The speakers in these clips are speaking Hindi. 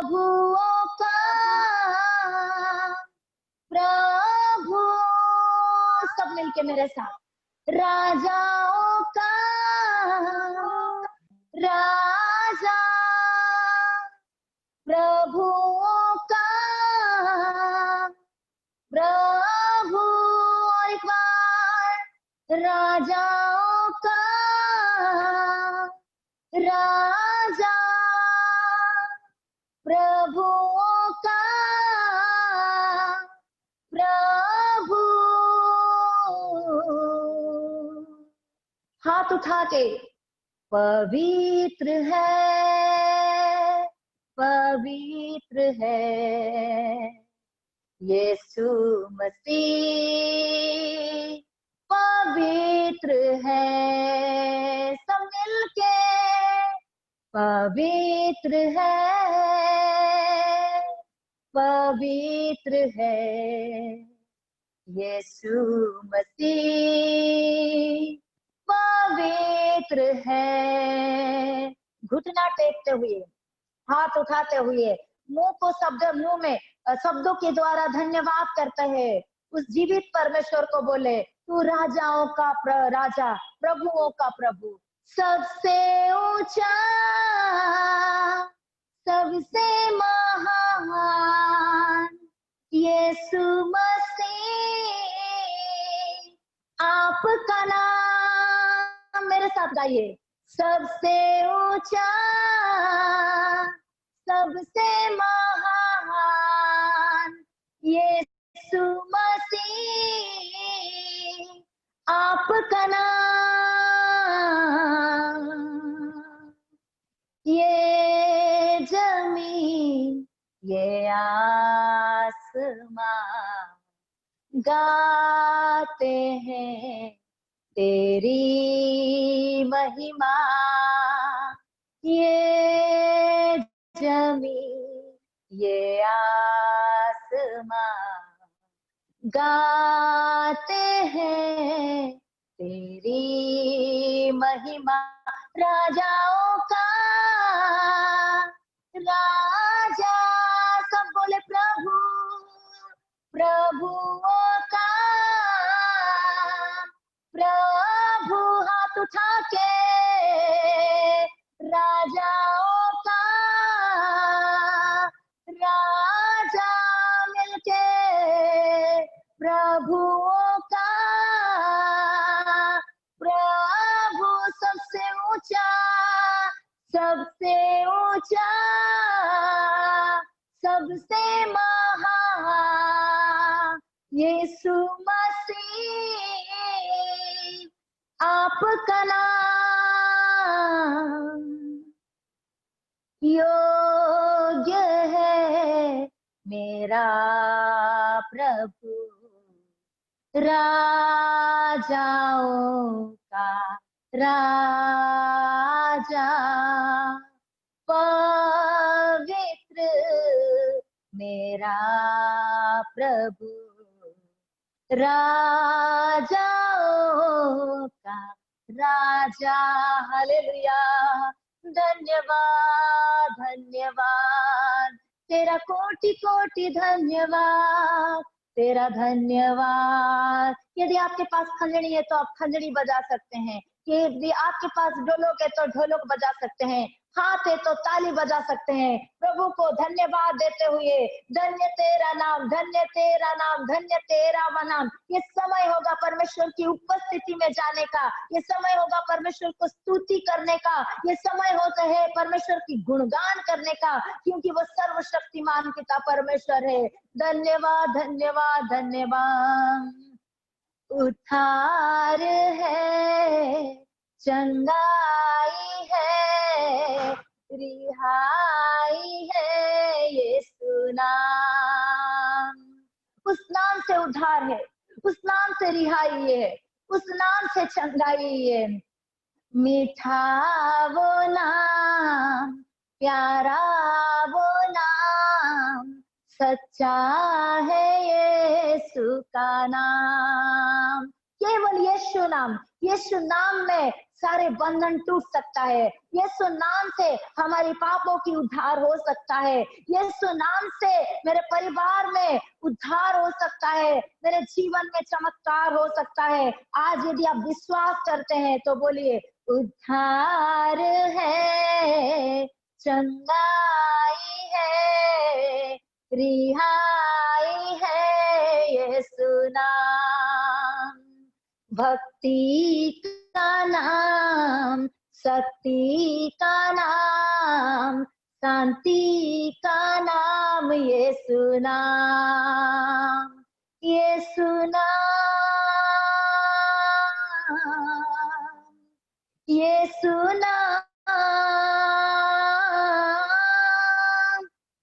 प्रभुओं का प्रभु, सब मिलके मेरे साथ, राजाओं का राजा, प्रभुओं का प्रभु, और एक बार, राजाओं का राजा, प्रभुओं का प्रभु। हाथ उठा के, पवित्र है, पवित्र है यीशु मसीह, पवित्र है, सब मिलके, पवित्र है, पवित्र है यीशु मसीह, पवित्र है। घुटना टेकते हुए, हाथ उठाते हुए, मुंह में शब्दों के द्वारा धन्यवाद करते हैं। उस जीवित परमेश्वर को बोले, तू राजाओं का राजा, प्रभुओं का प्रभु, सबसे ऊंचा, सबसे महान यीशु मसीह, आपका नाम, मेरे साथ गाइए, सबसे ऊंचा, सबसे महान यीशु मसीह, आपका नाम। ये जमीन, ये आसमां गाते हैं तेरी महिमा, ये जमीन, ये आसमां गाते हैं तेरी महिमा, राजाओं का राजा, सब बोले प्रभु, प्रभुओं का प्रभु, हाथ उठा के, राजाओं का राजा, मिलके, प्रभुओं का प्रभु, सबसे ऊंचा, सबसे ऊंचा, सबसे महान यीशु मसीह, आपका नाम योग्य है मेरा प्रभु, राजाओं का राजा, पवित्र मेरा प्रभु, राजाओं का राजा। हालेलुया, धन्यवाद, धन्यवाद तेरा, कोटि कोटि धन्यवाद तेरा, धन्यवाद। यदि आपके पास खंजड़ी है तो आप खंजड़ी बजा सकते हैं, यदि आपके पास ढोलक है तो ढोलक बजा सकते हैं, हाथ है तो ताली बजा सकते हैं, प्रभु को धन्यवाद देते हुए, धन्य तेरा नाम, धन्य तेरा नाम, धन्य तेरा नाम। ये समय होगा परमेश्वर की उपस्थिति में जाने का, ये समय होगा परमेश्वर को स्तुति करने का, ये समय होता है परमेश्वर की गुणगान करने का, क्योंकि वो सर्वशक्तिमान पिता परमेश्वर है। धन्यवाद, धन्यवाद, धन्यवाद। उद्धार है, चंगाई है, रिहाई है यीशु नाम। उस नाम से उद्धार है, उस नाम से रिहाई है, उस नाम से चंगाई है। मीठा वो नाम, प्यारा वो नाम, सच्चा है यीशु का नाम। केवल यीशु नाम, यीशु नाम में सारे बंधन टूट सकता है। यीशु नाम से हमारी पापों की उद्धार हो सकता है। यीशु नाम से मेरे परिवार में उद्धार हो सकता है, मेरे जीवन में चमत्कार हो सकता है। आज यदि आप विश्वास करते हैं तो बोलिए, उद्धार है, चंगाई है, रिहाई है यीशु नाम। भक्ति का नाम, शक्ति का नाम, शांति का नाम यीशु नाम, यीशु नाम, यीशु नाम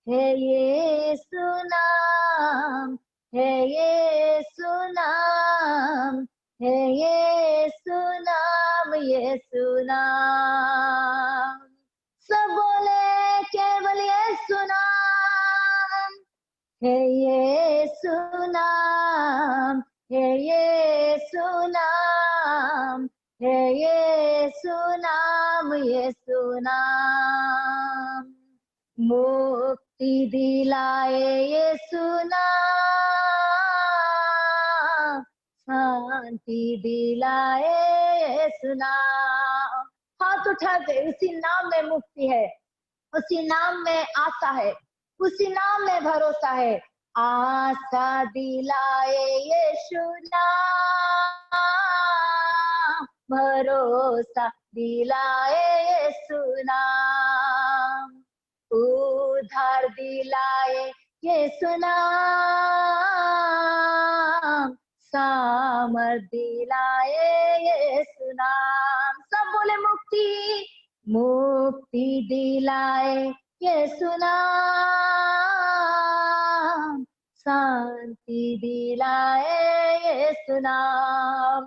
है, यीशु नाम है, यीशु नाम है, यीशु नाम, यीशु नाम। सब बोले केवल यीशु नाम है, यीशु नाम है, यीशु नाम है, यीशु नाम, यीशु नाम। मुक्ति दिलाए यीशु नाम, शांति दिलाए यीशु नाम। हाथ उठा के, उसी नाम में मुक्ति है, उसी नाम में आशा है, उसी नाम में भरोसा है। आशा दिलाए यीशु नाम, भरोसा दिलाए यीशु नाम, उद्धार दिलाए यीशु नाम, सामर्थ दिलाए यीशु नाम। सब बोले मुक्ति, मुक्ति दिलाए यीशु नाम, शांति दिलाए यीशु नाम।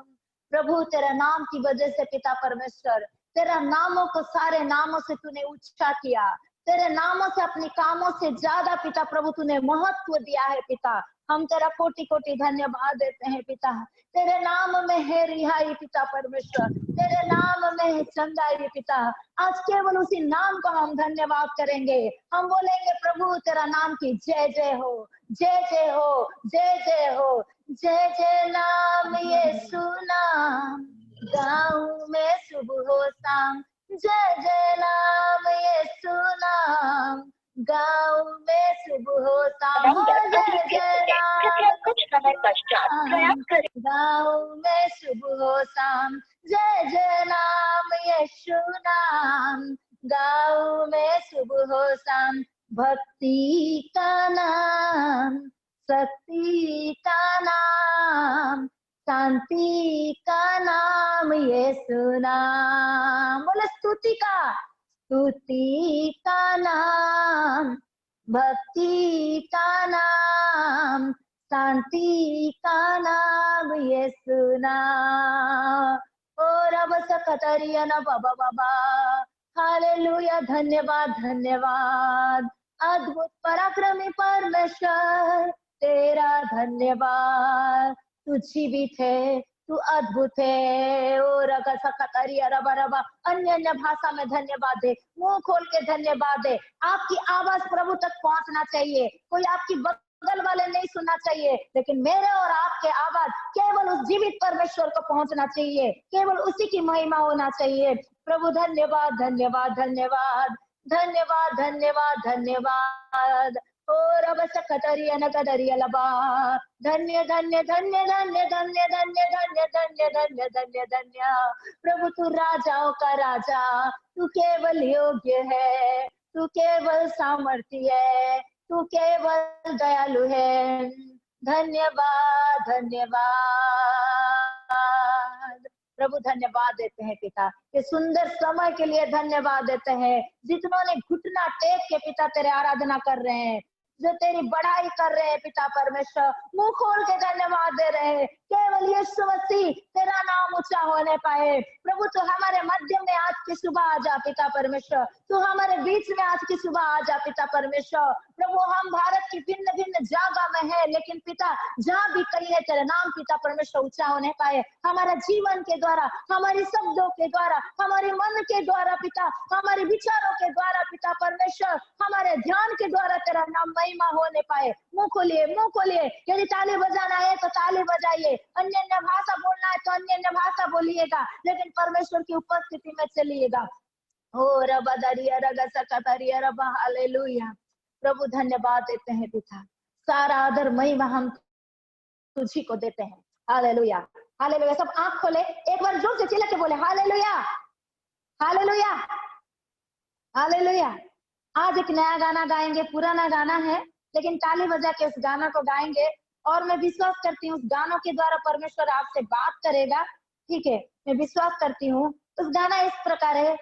प्रभु तेरा नाम की वजह से पिता परमेश्वर, तेरा नामों को सारे नामों से तूने ऊंचा किया, तेरे नामों से, अपने कामों से ज्यादा पिता प्रभु तूने महत्व दिया है पिता। हम तेरा कोटि कोटि धन्यवाद देते हैं पिता। तेरे नाम में है रिहाई पिता परमेश्वर, तेरे नाम में है चंगाई पिता। आज केवल उसी नाम को हम धन्यवाद करेंगे। हम बोलेंगे प्रभु तेरा नाम की जय जय हो, जय जय हो, जय जय हो, जय जय नाम यीशु नाम, गाऊं मैं सुबह हो शाम, जय जय नाम यीशु नाम, गाऊं मैं सुबह हो शाम, जय जय नाम, कुछ समय पश्चात प्रयास करें। गाऊं मैं सुबह हो शाम, जय जय नाम यीशु नाम, गाऊं मैं सुबह हो शाम। भक्ति का नाम, शक्ति का नाम, शांति का नाम यीशु नाम। बोले स्तुति का नाम, भक्ति का नाम, शांति का नाम यीशु नाम। और अब सकतरिया ना बाबा बाबा, हालेलुया, धन्यवाद धन्यवाद। अद्भुत पराक्रमी परमेश्वर तेरा धन्यवाद। तू जीवित है, तू अद्भुत है। और रबा रबा, अन्य अन्य भाषा में धन्यवाद दे, मुंह खोल के धन्यवाद दे। आपकी आवाज प्रभु तक पहुंचना चाहिए। कोई आपकी बगल वाले नहीं सुनना चाहिए, लेकिन मेरे और आपके आवाज केवल उस जीवित परमेश्वर को पहुंचना चाहिए, केवल उसी की महिमा होना चाहिए। प्रभु धन्यवाद धन्यवाद धन्यवाद धन्यवाद धन्यवाद धन्यवाद। और अब सकतरिया न कदरिया लबा, धन्य धन्य धन्य धन्य धन्य धन्य धन्य धन्य धन्य धन्य धन्य। प्रभु तू राजाओं का राजा, तू केवल योग्य है, तू केवल सामर्थ्य है, तू केवल दयालु है। धन्यवाद धन्यवाद। प्रभु धन्यवाद देते हैं पिता, ये सुंदर समय के लिए धन्यवाद देते हैं। जितनों ने घुटना टेक के पिता तेरे आराधना कर रहे हैं, जो तेरी बड़ाई कर रहे हैं पिता परमेश्वर, मुंह खोल के धन्यवाद दे रहे हैं। केवल यीशु मसीह तेरा नाम ऊंचा होने पाए। प्रभु तू हमारे मध्य में आज की सुबह आ जा पिता परमेश्वर, तू हमारे बीच में आज की सुबह आ जा पिता परमेश्वर। प्रभु हम भारत की भिन्न भिन्न जगह में है, लेकिन पिता जहाँ भी कहीं है तेरा नाम पिता परमेश्वर ऊंचा होने पाए। हमारे जीवन के द्वारा, हमारी शब्दों के द्वारा, हमारे मन के द्वारा पिता, हमारे विचारों के द्वारा पिता परमेश्वर, हमारे ध्यान के द्वारा तेरा नाम महिमा होने पाए। मुंह खोलिए, मुंह खोलिए। यदि ताली बजाना है तो ताली बजाइए, अन्य भाषा बोलना है तो अन्य भाषा बोलिएगा, लेकिन परमेश्वर की उपस्थिति में चलिएगा। ओ रबा दरिया रगा सकतरिया रबा, हालेलुया। प्रभु धन्यवाद देते हैं पिता, सारा आदर महिमा हम तुझी को देते हैं। Hallelujah, hallelujah. सब आंख खोले, एक बार जोर से चिल्ला के बोले हालेलुया, हालेलुया, हालेलुया। आज एक नया गाना गाएंगे, पुराना गाना है लेकिन ताली बजा के उस गाना को गाएंगे, और मैं विश्वास करती हूँ उस गानों के द्वारा परमेश्वर आपसे बात करेगा। ठीक है, मैं विश्वास करती हूँ। उस गाना इस प्रकार है,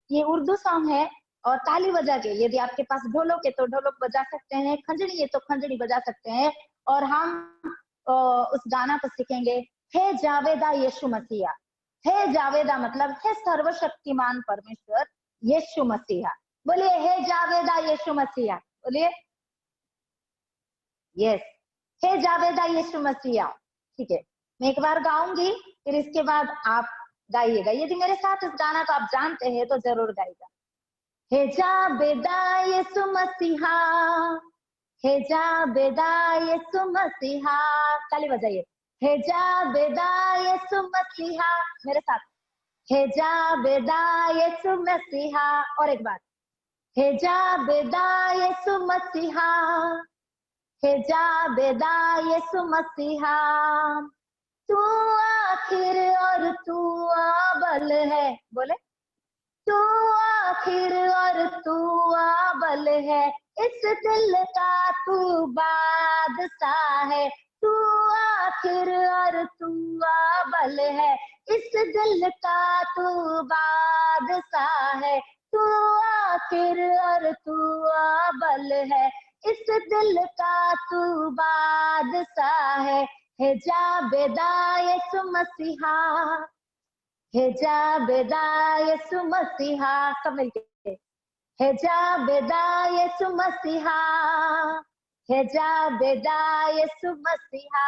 ये उर्दू सॉन्ग है, और ताली बजा के, यदि आपके पास ढोलक है तो ढोलक बजा सकते हैं, खंजड़ी है तो खंजड़ी बजा सकते हैं, और हम उस गाना को सीखेंगे। हे जावेदा यीशु मसीहा, हे जावेदा मतलब हे सर्वशक्तिमान परमेश्वर यीशु मसीहा। बोलिए हे जावेदा यीशु मसीहा, बोलिए यस, हे जावेदा यीशु मसीहा। ठीक है, मैं एक बार गाऊंगी, फिर इसके बाद आप गाइएगा। यदि मेरे साथ इस गाना को आप जानते हैं तो जरूर गाइएगा। हे जावेदा यीशु मसीहा, हे जावेदा यीशु मसीहा, ताली बजाइए। हे जावेदा यीशु मसीहा, मेरे साथ, हे जावेदा यीशु मसीहा। और एक बार, हे जावेदा यीशु मसीहा, हे जावेदा यीशु मसीहा। तू आखिर और तू अव्वल है, बोले तू आखिर और तू अव्वल है, इस दिल का तू बादशाह है। तू आखिर और तू अव्वल है, इस दिल का तू बादशाह है। तू आखिर और तू अव्वल है, इस दिल का तू बादशाह है। हे जावेदा यीशु मसीहा, हे जावेदा यीशु मसीहा, सब मिलके हे जावेदा यीशु मसीहा, हे जावेदा यीशु मसीहा।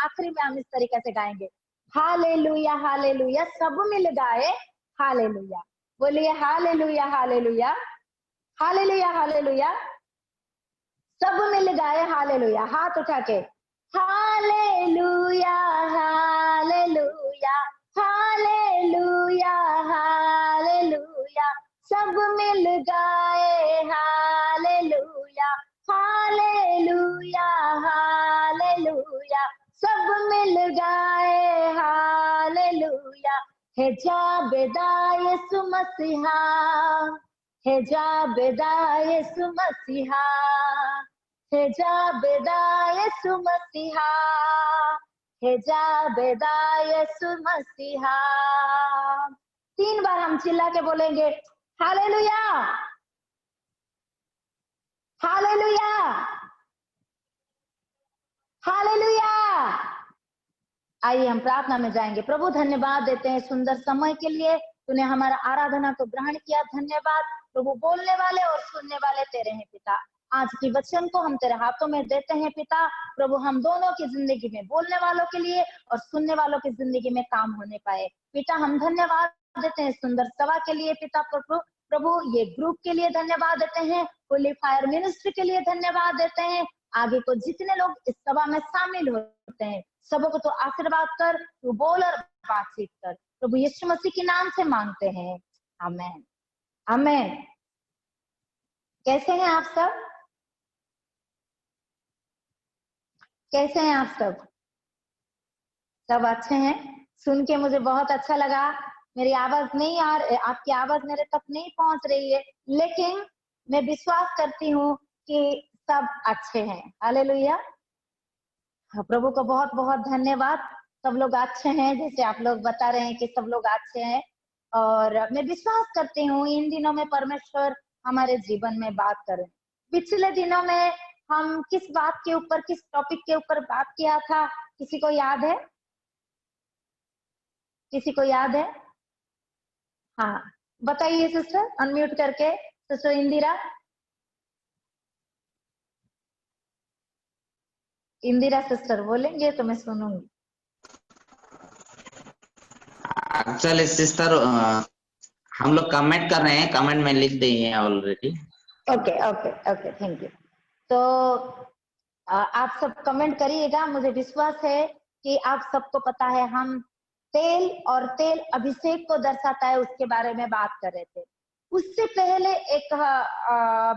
आखिरी में हम इस तरीके से गाएंगे, हालेलुया हालेलुया, सब मिल गाए हालेलुया। बोलिए हालेलुया हालेलुया, हालेलुया हालेलुया, सब मिल गाए हालेलुया। हाथ उठा के हालेलुया हालेलुया, हालेलुया हालेलुया, सब मिल गाए हालेलुया, हालेलुया हालेलुया, सब मिल गाए हालेलुया। हे जावेदा यीशु मसीहा, हे जावेदा यीशु मसीहा, हे जावेदा यीशु मसीहा, हे जावेदा यीशु मसीहा। 3 बार हम चिल्ला के बोलेंगे हालेलुया, हालेलुया, हालेलुया। आइए हम प्रार्थना में जाएंगे। प्रभु धन्यवाद देते हैं सुंदर समय के लिए, तूने हमारा आराधना को ग्रहण किया, धन्यवाद प्रभु। बोलने वाले और सुनने वाले तेरे हैं पिता, आज की वचन को हम तेरे हाथों में देते हैं पिता। प्रभु हम दोनों की जिंदगी में, बोलने वालों के लिए और सुनने वालों की जिंदगी में काम होने पाए पिता। हम धन्यवाद देते हैं सुंदर सभा के लिए पिता। प्रभु ये ग्रुप के लिए धन्यवाद देते हैं, होली फायर मिनिस्ट्री के लिए धन्यवाद देते हैं। आगे को जितने लोग इस सभा में शामिल होते हैं सबों को तो आशीर्वाद कर, तू बोल और बातचीत कर, प्रभु यीशु मसीह के नाम से मांगते हैं, आमेन आमेन। कैसे हैं आप सब? कैसे हैं आप सब? सब अच्छे हैं? सुन के मुझे बहुत अच्छा लगा। मेरी आवाज नहीं आपकी आवाज मेरे तक नहीं पहुंच रही है, लेकिन मैं विश्वास करती हूँ कि सब अच्छे हैं। हालेलुया, प्रभु को बहुत बहुत धन्यवाद। सब लोग अच्छे हैं, जैसे आप लोग बता रहे हैं कि सब लोग अच्छे हैं, और मैं विश्वास करती हूँ इन दिनों में परमेश्वर हमारे जीवन में बात करें। पिछले दिनों में हम किस बात के ऊपर, किस टॉपिक के ऊपर बात किया था, किसी को याद है? किसी को याद है? हाँ बताइए सिस्टर, अनम्यूट करके। सिस्टर इंदिरा, इंदिरा सिस्टर बोलेंगे तो मैं सुनूंगी। एक्चुअली सिस्टर हम लोग कमेंट कर रहे हैं, कमेंट में लिख दिए already. Okay okay okay, thank you. तो आप सब कमेंट करिएगा। मुझे विश्वास है कि आप सबको पता है हम तेल और तेल अभिषेक को दर्शाता है उसके बारे में बात कर रहे थे। उससे पहले एक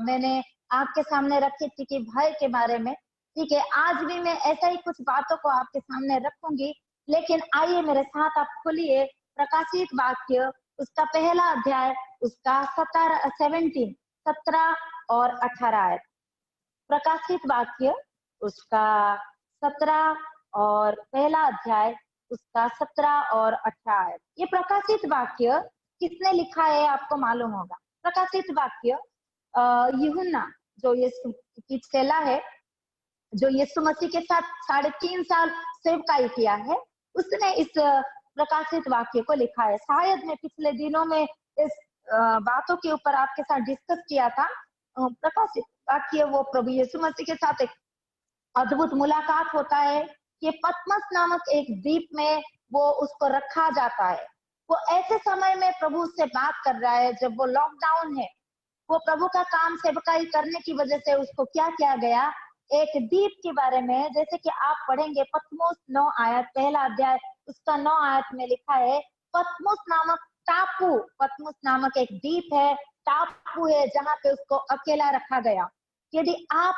मैंने आपके सामने रखी थी कि भय के बारे में। ठीक है, आज भी मैं ऐसा ही कुछ बातों को आपके सामने रखूंगी, लेकिन आइए मेरे साथ आप खोलिए प्रकाशित वाक्य उसका पहला अध्याय, उसका 17 और 18 आयत। प्रकाशित वाक्य उसका 17 और पहला अध्याय उसका 17 और 18 आयत। ये प्रकाशित वाक्य किसने लिखा है आपको मालूम होगा। प्रकाशित वाक्य यूहन्ना जो यीशु की चेला है, जो यीशु मसीह के साथ 3.5 साल सेवकाई किया है, उसने इस प्रकाशित वाक्य को लिखा है। शायद मैं पिछले दिनों में इस बातों के ऊपर आपके साथ डिस्कस किया था। प्रकाशित वाक्य वो प्रभु यीशु मसीह के साथ एक अद्भुत मुलाकात होता है कि पतमस नामक एक द्वीप में वो उसको रखा जाता है। वो ऐसे समय में प्रभु उससे बात कर रहा है जब वो लॉकडाउन है। वो प्रभु का काम सेवकाई करने की वजह से उसको क्या किया गया, एक द्वीप के बारे में, जैसे कि आप पढ़ेंगे पतमोस 9 आयत, पहला अध्याय उसका 9 आयत में लिखा है पतमोस नामक टापू, पतमोस नामक एक द्वीप है, टापू है जहां पे उसको अकेला रखा गया। यदि आप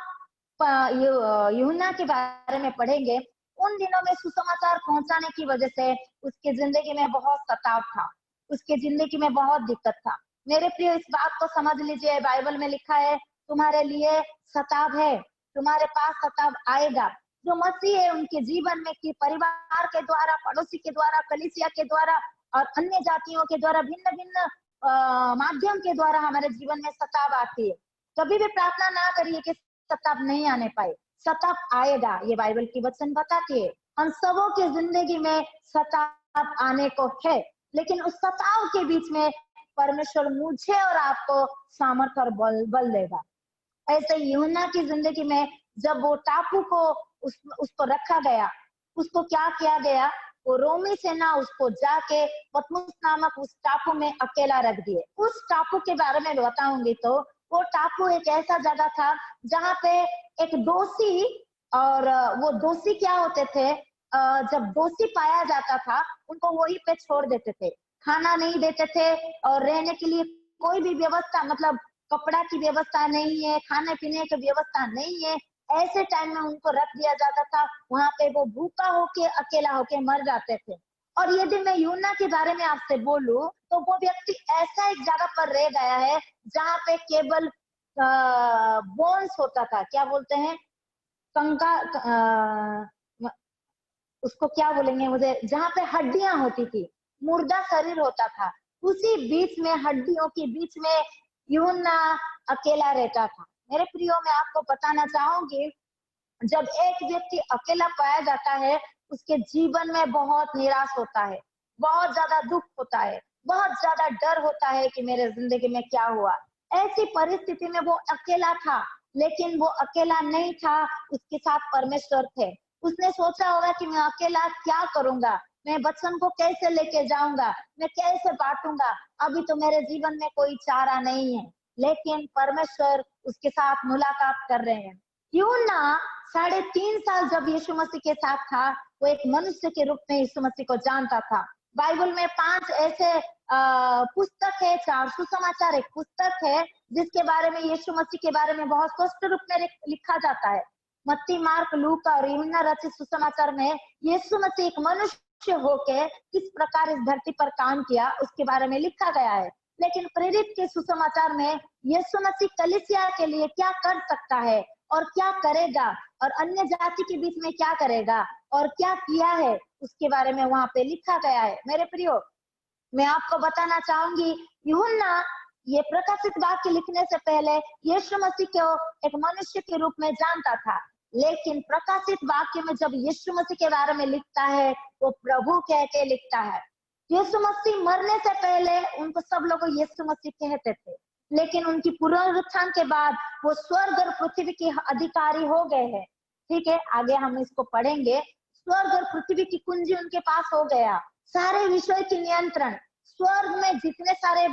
यूहन्ना के बारे में पढ़ेंगे, उन दिनों में सुसमाचार पहुंचाने की वजह से उसकी जिंदगी में बहुत सताव था, उसकी जिंदगी में बहुत दिक्कत था। मेरे प्रिय, इस बात को समझ लीजिए, बाइबल में लिखा है तुम्हारे लिए सताव है, तुम्हारे पास सताव आएगा। जो मसीह है उनके जीवन में कि परिवार के द्वारा, पड़ोसी के द्वारा, कलीसिया के द्वारा और अन्य जातियों के द्वारा, भिन्न भिन्न माध्यम के द्वारा हमारे जीवन में सताव आती है। कभी भी प्रार्थना ना करिए कि सताव नहीं आने पाए, सताव आएगा। ये बाइबल की वचन बताती है हम सबों की जिंदगी में सताव आने को है, लेकिन उस सताव के बीच में परमेश्वर मुझे और आपको सामर्थ और बल देगा। ऐसे यूहन्ना की जिंदगी में जब वो टापू को उसको रखा गया, उसको क्या किया गया, वो रोमी सेना उसको जाके पतमुस नामक उस टापू में अकेला रख दिए। उस टापू के बारे में बताऊंगी तो वो टापू एक ऐसा जगह था जहाँ पे एक दोषी, और वो दोषी क्या होते थे, जब दोषी पाया जाता था उनको वहीं पे छोड़ देते थे, खाना नहीं देते थे और रहने के लिए कोई भी व्यवस्था, मतलब कपड़ा की व्यवस्था नहीं है, खाने पीने की व्यवस्था नहीं है। ऐसे टाइम में उनको रख दिया जाता था, वहां पे वो भूखा होके अकेला होके मर जाते थे। और यदि मैं यूहन्ना के बारे में आपसे बोलूं तो वो व्यक्ति ऐसा एक जगह पर रह गया है जहाँ पे केवल बोन्स होता था, क्या बोलते हैं, कंका, उसको क्या बोलेंगे मुझे, जहाँ पे हड्डियां होती थी, मुर्दा शरीर होता था, उसी बीच में, हड्डियों के बीच में यूहन्ना अकेला रहता था। मेरे प्रियो, मैं आपको बताना चाहूंगी, जब एक व्यक्ति अकेला पाया जाता है उसके जीवन में बहुत निराश होता है, बहुत ज्यादा दुख होता है, बहुत ज्यादा डर होता है कि मेरे जिंदगी में क्या हुआ। ऐसी परिस्थिति में वो अकेला था, लेकिन वो अकेला नहीं था, उसके साथ परमेश्वर थे। उसने सोचा होगा कि मैं अकेला क्या करूंगा, मैं वचन को कैसे लेके जाऊंगा, मैं कैसे बांटूंगा, अभी तो मेरे जीवन में कोई चारा नहीं है। लेकिन परमेश्वर उसके साथ मुलाकात कर रहे हैं। यूहन्ना 3.5 साल जब यीशु मसीह के साथ था, वो एक मनुष्य के रूप में यीशु मसीह को जानता था। बाइबल में 5 ऐसे पुस्तक है, 4 सुसमाचार एक पुस्तक है जिसके बारे में, यीशु मसीह के बारे में बहुत स्पष्ट रूप में लिखा जाता है। मत्ती, मार्क, लूका और यूहन्ना रचित सुसमाचार में यीशु मसीह एक मनुष्य होके किस प्रकार इस धरती पर काम किया उसके बारे में लिखा गया है। लेकिन प्रेरित के सुसमाचार में यीशु मसीह कलीसिया के लिए क्या कर सकता है और क्या करेगा, और अन्य जाति के बीच में क्या करेगा और क्या किया है, उसके बारे में वहां पे लिखा गया है। मेरे प्रियो, मैं आपको बताना चाहूंगी, यूहन्ना ये प्रकाशित वाक्य लिखने से पहले यीशु मसीह को एक मनुष्य के रूप में जानता था, लेकिन प्रकाशित वाक्य में जब यीशु मसीह के बारे में लिखता है वो प्रभु कह के लिखता है। यीशु मसीह मरने से पहले उनको सब लोग यीशु मसीह कहते थे, लेकिन उनकी पुनरुत्थान के बाद वो स्वर्ग और पृथ्वी के अधिकारी हो गए हैं। ठीक है, आगे हम इसको पढ़ेंगे। स्वर्ग और पृथ्वी की कुंजी उनके पास हो गया, सारे विषय की नियंत्रण, स्वर्ग में जितने सारे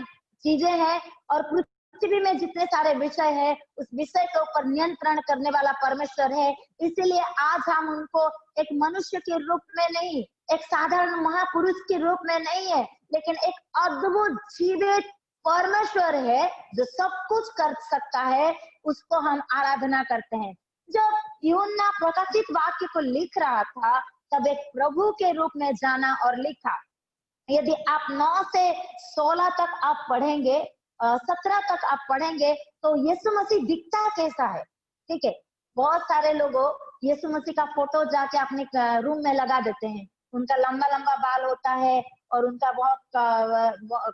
चीजें हैं और पृथ्वी में जितने सारे विषय है, उस विषय के ऊपर नियंत्रण करने वाला परमेश्वर है। इसीलिए आज हम उनको एक मनुष्य के रूप में नहीं, एक साधारण महापुरुष के रूप में नहीं है, लेकिन एक अद्भुत जीवित परमेश्वर है जो सब कुछ कर सकता है, उसको हम आराधना करते हैं। जब यूहन्ना प्रकाशित वाक्य को लिख रहा था, तब एक प्रभु के रूप में जाना और लिखा। यदि आप 9 से 16 तक आप पढ़ेंगे, 17 तक आप पढ़ेंगे, तो यीशु मसीह दिखता कैसा है। ठीक है, बहुत सारे लोग यीशु मसीह का फोटो जाके अपने रूम में लगा देते हैं। उनका लंबा लंबा बाल होता है और उनका बहुत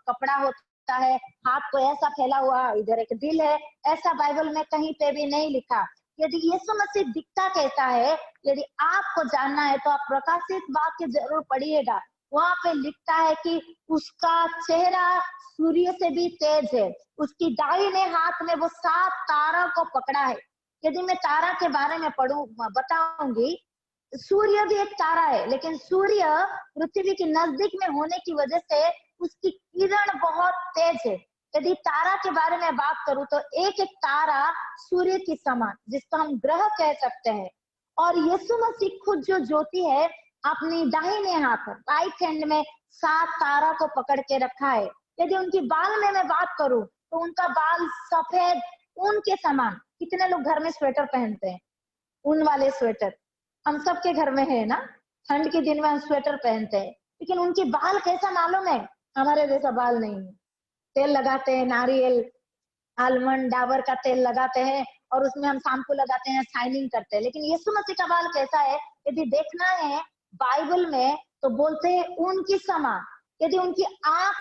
कपड़ा होता है, हाथ को ऐसा फैला हुआ, इधर एक दिल है, ऐसा बाइबल में कहीं पे भी नहीं लिखा। यदि यीशु मसीह दिखता कैसा है, यदि आपको जानना है तो आप प्रकाशित वाक्य जरूर पढ़िएगा। वहां पे लिखता है कि उसका चेहरा सूर्य से भी तेज है, उसकी दाहिने हाथ में वो 7 तारा को पकड़ा है। यदि मैं तारा के बारे में बताऊंगी, सूर्य भी एक तारा है, लेकिन सूर्य पृथ्वी के नजदीक में होने की वजह से उसकी किरण बहुत तेज है। यदि तारा के बारे में बात करूं तो एक एक तारा सूर्य की समान, जिसको हम ग्रह कह सकते हैं। और यीशु मसीह खुद जो ज्योति है, अपनी दाहिने हाथ राइट हैंड में 7 तारा को पकड़ के रखा है। यदि उनकी बाल में मैं बात करूं तो उनका बाल सफेद ऊन के समान। कितने लोग घर में स्वेटर पहनते हैं, ऊन वाले स्वेटर, हम सबके घर में है ना, ठंड के दिन में हम स्वेटर पहनते हैं, लेकिन उनके बाल कैसा मालूम है? हमारे जैसा बाल नहीं है। तेल लगाते हैं, नारियल, आलमंड, डाबर का तेल लगाते हैं और उसमें हम शैम्पू लगाते हैं, शाइनिंग करते हैं। लेकिन यीशु मसीह का बाल कैसा है? यदि देखना है बाइबल में तो बोलते हैं ऊन की समान। यदि उनकी आंख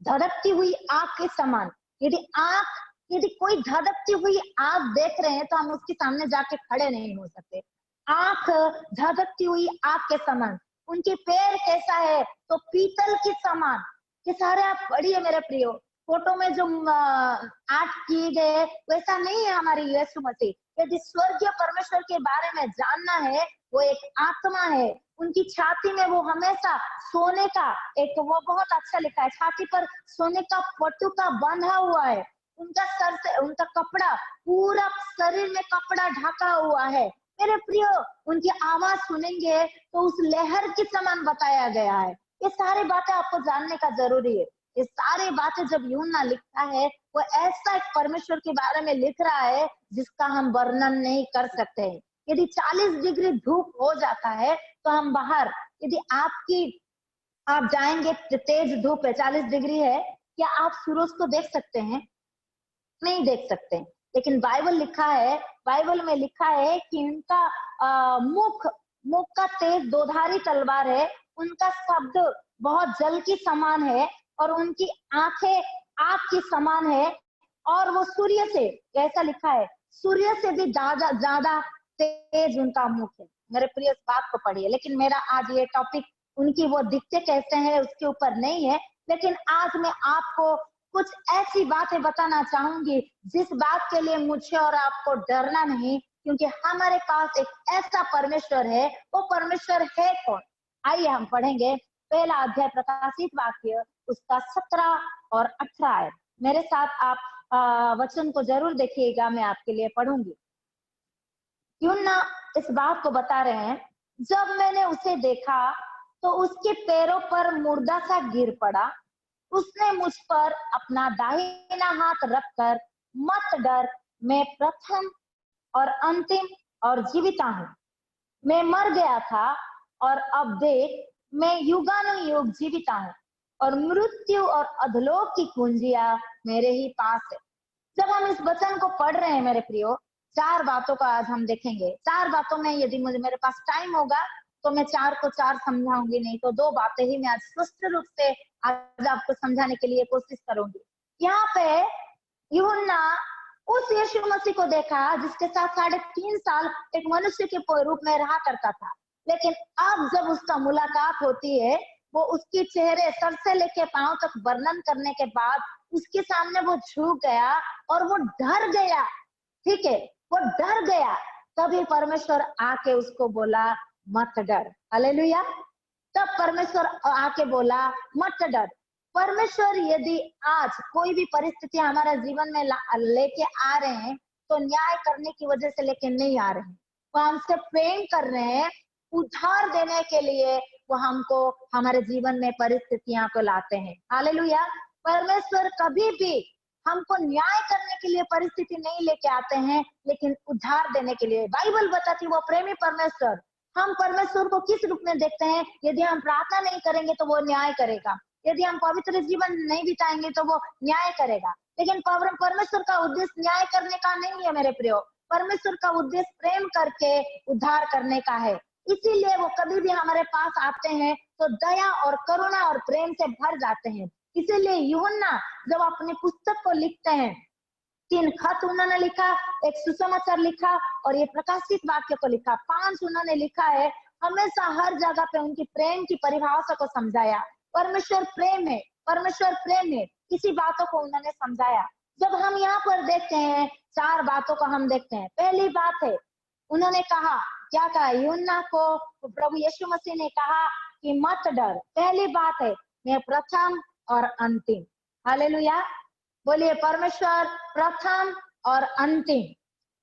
धड़कती हुई आंख के समान, यदि कोई धड़कती हुई आंख देख रहे हैं तो हम उसके सामने जाके खड़े नहीं हो सकते। आंख धड़कती हुई आंख के समान। उनके पैर कैसा है? तो पीतल के समान। ये सारे आप पढ़िए मेरे प्रियो। फोटो में जो आर्ट किए गए वैसा नहीं है हमारी यीशु मसीह। यदि स्वर्गीय परमेश्वर के बारे में जानना है, वो एक आत्मा है। उनकी छाती में वो हमेशा सोने का एक, वो बहुत अच्छा लिखा है, छाती पर सोने का पटुका बंधा हुआ है। उनका सर से उनका कपड़ा, पूरा शरीर में कपड़ा ढका हुआ है। मेरे प्रियो, उनकी आवाज सुनेंगे तो उस लहर के समान बताया गया है। ये सारी बातें आपको जानने का जरूरी है। ये सारी बातें जब यूहन्ना लिखता है, वो ऐसा एक परमेश्वर के बारे में लिख रहा है जिसका हम वर्णन नहीं कर सकते। यदि 40 डिग्री धूप हो जाता है तो हम बाहर, यदि आप जाएंगे, तेज धूप है, 40 डिग्री है, क्या आप सूरज को देख सकते हैं? नहीं देख सकते। लेकिन बाइबल में लिखा है कि उनका मुख का तेज दोधारी तलवार है, उनका शब्द बहुत जल की समान है और उनकी आंखें आग की समान है, और वो सूर्य से, ऐसा लिखा है, सूर्य से भी ज्यादा तेज उनका मुख है। मेरे प्रिय, इस बात को पढ़िए। लेकिन मेरा आज ये टॉपिक उनकी वो दिखते कैसे हैं उसके ऊपर नहीं है, लेकिन आज मैं आपको कुछ ऐसी बातें बताना चाहूंगी जिस बात के लिए मुझे और आपको डरना नहीं, क्योंकि हमारे पास एक ऐसा परमेश्वर है। वो परमेश्वर है कौन? आइए हम पढ़ेंगे पहला अध्याय प्रकाशित वाक्य, उसका 17 और 18 आयत। मेरे साथ आप वचन को जरूर देखिएगा, मैं आपके लिए पढ़ूंगी। यूहन्ना इस बात को बता रहे हैं, जब मैंने उसे देखा तो उसके पैरों पर मुर्दा सा गिर पड़ा। उसने मुझ पर अपना दाहिना हाथ रखकर, मत डर, मैं प्रथम और अंतिम और जीविता हूँ। मैं मर गया था और अब देख, मैं युगानुयुग जीविता हूँ, और मृत्यु और अधलोक की कुंजियां मेरे ही पास है। जब हम इस वचन को पढ़ रहे हैं मेरे प्रियो, 4 बातों को आज हम देखेंगे। 4 बातों में यदि मेरे पास टाइम होगा तो मैं 4 को 4 समझाऊंगी, नहीं तो 2 बातें ही मैं आज स्पष्ट रूप से आज आपको समझाने के लिए कोशिश करूंगी। यहाँ पे यूहन्ना उस यीशु मसीह को देखा जिसके साथ 3.5 साल एक मनुष्य के रूप में रहा करता था। लेकिन अब जब उसका मुलाकात होती है, वो उसके चेहरे सर से लेके पांव तक वर्णन करने के बाद उसके सामने वो झुक गया और वो डर गया। ठीक है, वो डर गया। तभी परमेश्वर आके उसको बोला मत डर। हालेलुया। तब परमेश्वर आके बोला मत डर। परमेश्वर यदि आज कोई भी परिस्थिति हमारा जीवन में लेके आ रहे हैं तो न्याय करने की वजह से लेके नहीं आ रहे हैं, वो हमसे प्रेम कर रहे हैं, उद्धार देने के लिए वो हमको हमारे जीवन में परिस्थितियां को लाते हैं। हालेलुया। परमेश्वर कभी भी हमको न्याय करने के लिए परिस्थिति नहीं लेके आते हैं, लेकिन उद्धार देने के लिए। बाइबल बताती वो प्रेमी परमेश्वर। हम परमेश्वर को किस रूप में देखते हैं? यदि हम प्रार्थना नहीं करेंगे तो वो न्याय करेगा, यदि हम पवित्र जीवन नहीं बिताएंगे तो वो न्याय करेगा। लेकिन परमेश्वर का उद्देश्य न्याय करने का नहीं है मेरे प्रियो। परमेश्वर का उद्देश्य प्रेम करके उद्धार करने का है। इसीलिए वो कभी भी हमारे पास आते हैं तो दया और करुणा और प्रेम से भर जाते हैं। इसीलिए यूहन्ना जब अपनी पुस्तक को लिखते हैं, 3 खत उन्होंने लिखा, एक सुसमाचार लिखा और ये प्रकाशित वाक्य को लिखा, 5 उन्होंने लिखा है। हमेशा हर जगह पे उनकी प्रेम की परिभाषा को समझाया। परमेश्वर प्रेम है, परमेश्वर प्रेम है, इसी बातों को उन्होंने समझाया। जब हम यहाँ पर देखते हैं 4 बातों को हम देखते हैं। पहली बात है, उन्होंने कहा, क्या कहा? यूहन्ना को प्रभु यीशु मसीह ने कहा कि मत डर। पहली बात है, मैं प्रथम और अंतिम। हालेलुया। बोलिए परमेश्वर प्रथम और अंतिम।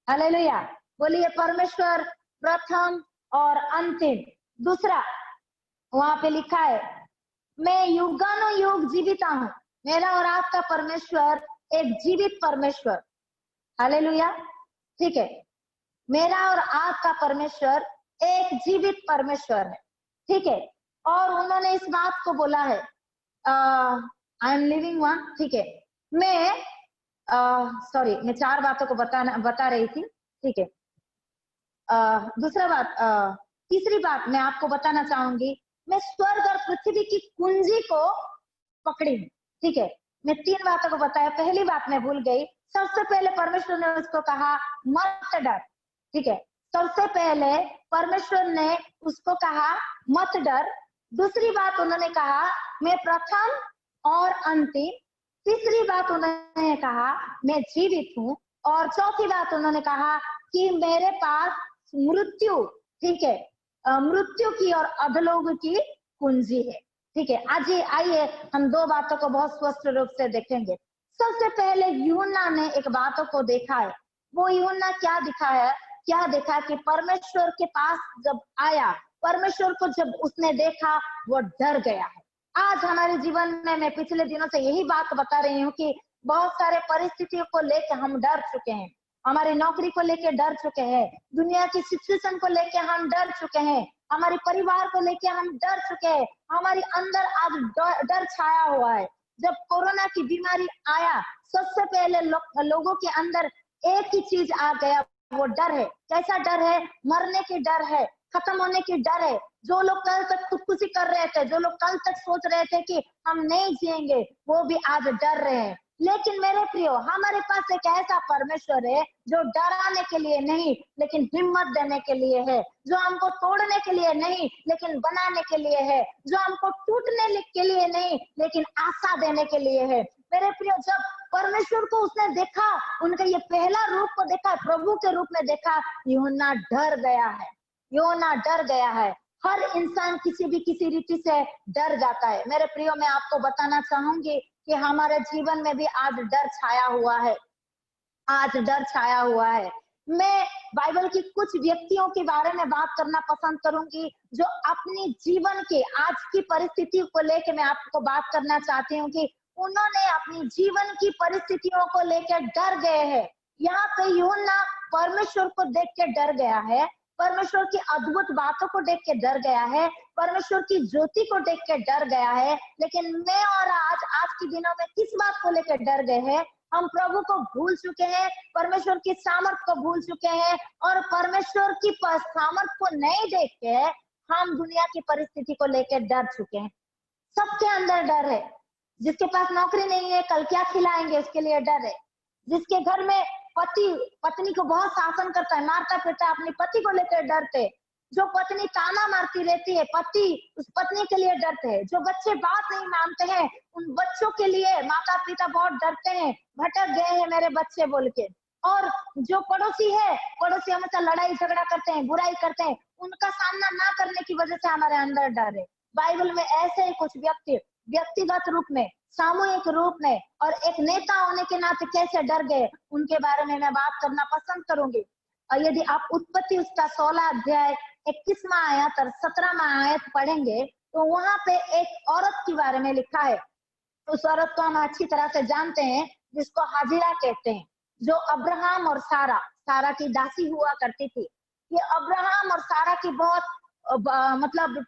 हालेलुया। बोलिए परमेश्वर प्रथम और अंतिम। दूसरा वहां पे लिखा है, मैं युगानुयुग जीवित हूं। मेरा और आपका परमेश्वर एक जीवित परमेश्वर। हालेलुया। ठीक है, मेरा और आपका परमेश्वर एक जीवित परमेश्वर है। ठीक है, और उन्होंने इस बात को बोला है, आई एम लिविंग वन। ठीक है, मैं मैं 4 बातों को बता रही थी। ठीक है, दूसरा बात, तीसरी बात मैं आपको बताना चाहूंगी, मैं स्वर्ग और पृथ्वी की कुंजी को पकड़ी हूँ। ठीक है, मैं 3 बातों को बताया। पहली बात मैं भूल गई। सबसे पहले परमेश्वर ने उसको कहा मत डर। ठीक है, सबसे पहले परमेश्वर ने उसको कहा मत डर। दूसरी बात उन्होंने कहा मैं प्रथम और अंतिम। तीसरी बात उन्होंने कहा मैं जीवित हूँ। और चौथी बात उन्होंने कहा कि मेरे पास मृत्यु, ठीक है, मृत्यु की और अधोलोक की कुंजी है। ठीक है, आज आइए हम 2 बातों को बहुत स्पष्ट रूप से देखेंगे। सबसे पहले यूहन्ना ने एक बातों को देखा है। वो यूहन्ना क्या देखा कि परमेश्वर के पास जब आया, परमेश्वर को जब उसने देखा, वो डर गया है। आज हमारे जीवन में मैं पिछले दिनों से यही बात बता रही हूँ कि बहुत सारे परिस्थितियों को लेकर हम डर चुके हैं। हमारी नौकरी को लेके डर चुके हैं, दुनिया की सिचुएशन को लेके हम डर चुके हैं, हमारे परिवार को लेके हम डर चुके हैं। हमारे अंदर आज डर छाया हुआ है। जब कोरोना की बीमारी आया, सबसे पहले लोगों के अंदर एक ही चीज आ गया, वो डर है। कैसा डर है? मरने की डर है, खत्म होने की डर है। जो लोग कल तक खुदकुशी कर रहे थे, जो लोग कल तक सोच रहे थे कि हम नहीं जिएंगे, वो भी आज डर रहे हैं। लेकिन मेरे प्रियो, हमारे पास एक ऐसा परमेश्वर है जो डराने के लिए नहीं लेकिन हिम्मत देने के लिए है, जो हमको तोड़ने के लिए नहीं लेकिन बनाने के लिए है, जो हमको टूटने के लिए नहीं लेकिन आशा देने के लिए है। मेरे प्रियो, जब परमेश्वर को उसने देखा, उनका ये पहला रूप को देखा, प्रभु के रूप में देखा, यूहन्ना डर गया है। यूहन्ना डर गया है। हर इंसान किसी रीति से डर जाता है। मेरे प्रियो, मैं आपको बताना चाहूंगी कि हमारे जीवन में भी आज डर छाया हुआ है। आज डर छाया हुआ है। मैं बाइबल की कुछ व्यक्तियों के बारे में बात करना पसंद करूंगी जो अपनी जीवन के आज की परिस्थिति को लेकर मैं आपको बात करना चाहती हूँ कि उन्होंने अपनी जीवन की परिस्थितियों को लेकर डर गए हैं। यहाँ पे यूहन्ना परमेश्वर को देख के डर गया है, परमेश्वर की अद्भुत बातों को देख के डर गया है, परमेश्वर की ज्योति को देख के डर गया है। लेकिन मैं और आज के दिनों में किस बात को लेकर डर गए हैं? हम प्रभु को भूल चुके हैं, परमेश्वर की सामर्थ को भूल चुके हैं, और परमेश्वर की सामर्थ को नहीं देख के हम दुनिया की परिस्थिति को लेकर डर चुके हैं। सबके अंदर डर है। जिसके पास नौकरी नहीं है, कल क्या खिलाएंगे, उसके लिए डर है। जिसके घर में पति पत्नी को बहुत शासन करता है, मारता पीटता है, अपने पति को लेकर डरते, जो पत्नी ताना मारती रहती है, पति उस पत्नी के लिए डरते हैं। जो बच्चे बात नहीं मानते हैं, उन बच्चों के लिए माता पिता बहुत डरते हैं, भटक गए हैं मेरे बच्चे बोल के। और जो पड़ोसी है, पड़ोसी हमेशा लड़ाई झगड़ा करते हैं, बुराई करते हैं, उनका सामना ना करने की वजह से हमारे अंदर डर है। बाइबल में ऐसे ही कुछ व्यक्ति व्यक्तिगत रूप में, सामूहिक रूप में और एक नेता होने के नाते कैसे डर गए, उनके बारे में मैं बात करना पसंद करूंगी। और यदि आप उत्पत्ति उसका 16 अध्याय 21वां आयत और 17वां आयत पढ़ेंगे तो वहां पे एक औरत के बारे में लिखा है। उस औरत को हम अच्छी तरह से जानते हैं, जिसको हाजिरा कहते हैं, जो अब्राहम और सारा की दासी हुआ करती थी। ये अब्राहम और सारा की बहुत मतलब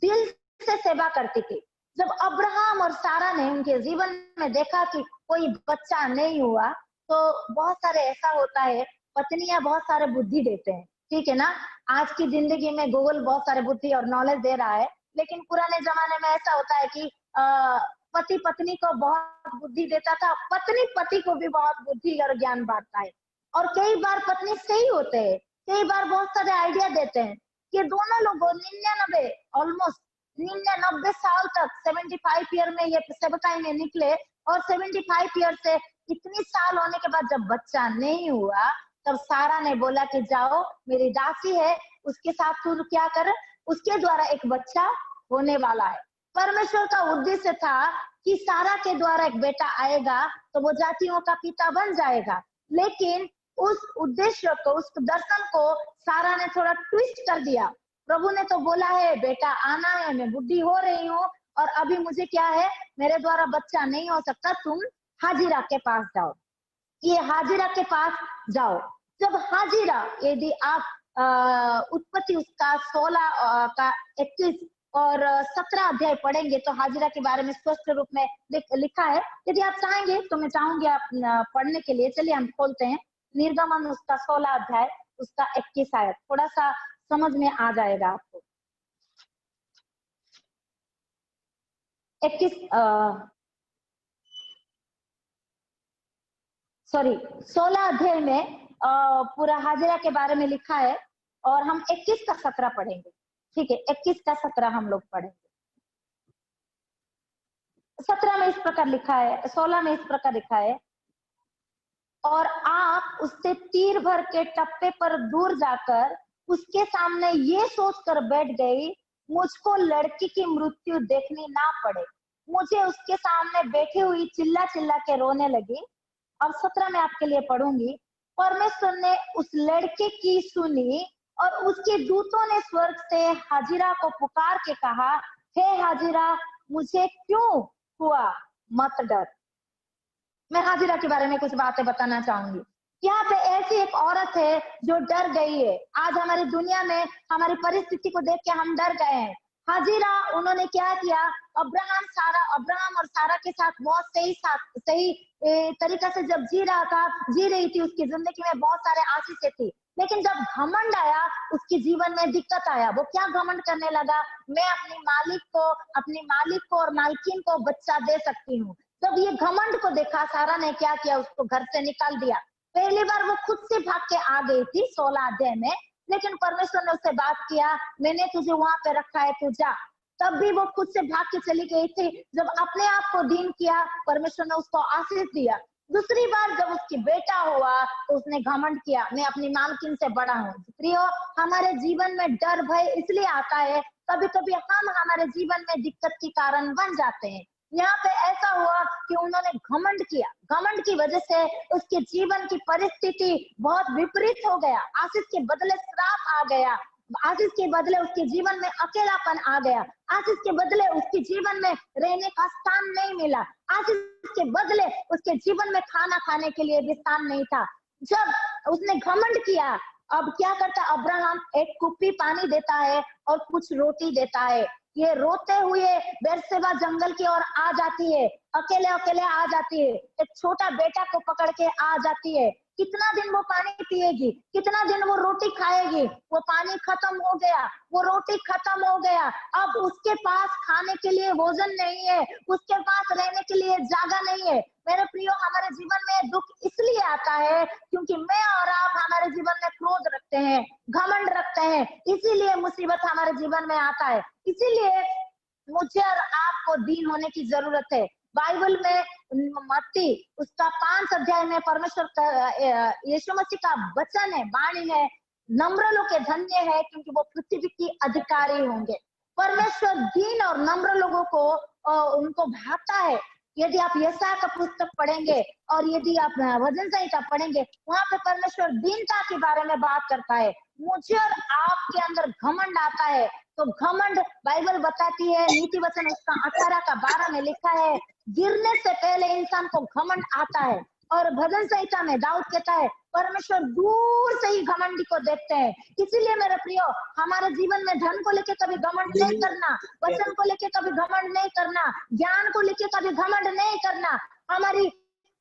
दिल से सेवा करती थी। जब अब्राहम और सारा ने उनके जीवन में देखा कि कोई बच्चा नहीं हुआ, तो बहुत सारे ऐसा होता है, पत्नियां बहुत सारे बुद्धि देते हैं, ठीक है ना। आज की जिंदगी में गूगल बहुत सारे बुद्धि और नॉलेज दे रहा है, लेकिन पुराने जमाने में ऐसा होता है कि पति पत्नी को बहुत बुद्धि देता था, पत्नी पति को भी बहुत बुद्धि और ज्ञान बांटता है। और कई बार पत्नी सही होते हैं, कई बार बहुत सारे आइडिया देते हैं कि दोनों लोगों 99 ऑलमोस्ट 99 साल तक 75 ईयर में ये सेवकाई में निकले, और 75 ईयर से इतनी साल होने के बाद जब बच्चा नहीं हुआ, तब सारा ने बोला कि जाओ, मेरी दासी है, उसके साथ तू क्या कर, उसके द्वारा एक बच्चा होने वाला है। परमेश्वर का उद्देश्य था कि सारा के द्वारा एक बेटा आएगा तो वो जातियों का पिता बन जाएगा, लेकिन उस उद्देश्य को, उस दर्शन को सारा ने थोड़ा ट्विस्ट कर दिया। प्रभु ने तो बोला है बेटा आना है, मैं बुढ़ी हो रही हूँ और अभी मुझे क्या है, मेरे द्वारा बच्चा नहीं हो सकता, तुम हाजिरा के पास जाओ, ये हाजिरा के पास जाओ। जब हाजिरा, यदि आप उत्पत्ति उसका 16 का 21 और 17 अध्याय पढ़ेंगे तो हाजिरा के बारे में स्पष्ट रूप में लिखा है। यदि आप चाहेंगे तो मैं चाहूंगी आप पढ़ने के लिए, चलिए हम खोलते हैं निर्गमन उसका 16 अध्याय उसका 21 आयत, थोड़ा सा समझ में आ जाएगा आपको। 16 अध्याय में पूरा हाजिरा के बारे में लिखा है, और हम 21 का 17 पढ़ेंगे, ठीक है। 21 का 17 हम लोग पढ़ेंगे। 17 में इस प्रकार लिखा है, 16 में इस प्रकार लिखा है, और आप उससे तीर भर के टप्पे पर दूर जाकर उसके सामने ये सोचकर बैठ गई, मुझको लड़की की मृत्यु देखनी ना पड़े। मुझे उसके सामने बैठी हुई चिल्ला चिल्ला के रोने लगी। अब 17 में आपके लिए पढ़ूंगी। परमेश्वर ने उस लड़के की सुनी और उसके दूतों ने स्वर्ग से हाजिरा को पुकार के कहा, हे हाजिरा, मुझे क्यों हुआ, मत डर। मैं हाजिरा के बारे में कुछ बातें बताना चाहूंगी। यहाँ पे ऐसी एक औरत है जो डर गई है। आज हमारी दुनिया में हमारी परिस्थिति को देख के हम डर गए हैं। हाजिरा, उन्होंने क्या किया, अब्राहम और सारा के साथ बहुत सही तरीका से जब जी रही थी, उसकी जिंदगी में बहुत सारे आशीषें थी, लेकिन जब घमंड आया, उसके जीवन में दिक्कत आया। वो क्या घमंड करने लगा, मैं अपनी मालिक को और मालकिन को बच्चा दे सकती हूँ। जब ये घमंड को देखा, सारा ने क्या किया, उसको घर से निकाल दिया। पहली बार वो खुद से भाग के आ गई थी 16 अध्याय में, लेकिन परमेश्वर ने उससे बात किया, मैंने तुझे वहां पे रखा है, तू जा। तब भी वो खुद से भाग के चली गई थी। जब अपने आप को दीन किया, परमेश्वर ने उसको आशीष दिया। दूसरी बार जब उसकी बेटा हुआ तो उसने घमंड किया, मैं अपनी मालकिन से बड़ा हूँ। प्रियो, हमारे जीवन में डर भय इसलिए आता है, कभी कभी हम हमारे जीवन में दिक्कत के कारण बन जाते हैं। यहाँ पे ऐसा हुआ कि उन्होंने घमंड किया, घमंड की वजह से उसके जीवन की परिस्थिति बहुत विपरीत हो गया। आशीष के बदले श्राप आ गया, आशीष के बदले उसके जीवन में अकेलापन आ गया, आशीष के बदले उसके जीवन में रहने का स्थान नहीं मिला, आशीष के बदले उसके जीवन में खाना खाने के लिए भी स्थान नहीं था। जब उसने घमंड किया, अब क्या करता, अब्राहम एक कुप्पी पानी देता है और कुछ रोटी देता है। ये रोते हुए बेरसेबा जंगल की ओर आ जाती है, अकेले अकेले आ जाती है, एक छोटा बेटा को पकड़ के आ जाती है। कितना दिन वो पानी पिएगी, कितना दिन वो रोटी खाएगी। वो पानी खत्म हो गया, वो रोटी खत्म हो गया, अब उसके पास खाने के लिए भोजन नहीं है, उसके पास रहने के लिए जगह नहीं है। मेरे प्रियो, हमारे जीवन में दुख इसलिए आता है क्योंकि मैं और आप हमारे जीवन में क्रोध रखते हैं, घमंड रखते हैं, इसीलिए मुसीबत हमारे जीवन में आता है। इसीलिए मुझे और आपको दीन होने की जरूरत है। बाइबल में मत्ती उसका 5 अध्याय में परमेश्वर का यीशु मसीह का वचन है, वाणी है, नम्र लोग के धन्य है क्योंकि वो पृथ्वी की अधिकारी होंगे। परमेश्वर दीन और नम्र लोगों को उनको भाता है। यदि आप यशायाह का पुस्तक पढ़ेंगे और यदि आप वचन संहिता पढ़ेंगे, वहां पे परमेश्वर दीनता के बारे में बात करता है। मुझे और आपके अंदर घमंड आता है, तो घमंड बाइबल बताती है, नीति वचन उसका 18 का 12 में लिखा है, गिरने से पहले इंसान को घमंड आता है। और भजन संहिता में दाऊद कहता है, परमेश्वर दूर से ही घमंडी को देखते हैं। इसीलिए मेरे प्रियो, हमारे जीवन में धन को लेके कभी घमंड नहीं करना, वचन को लेके कभी घमंड नहीं करना, ज्ञान को लेके कभी घमंड नहीं करना, हमारी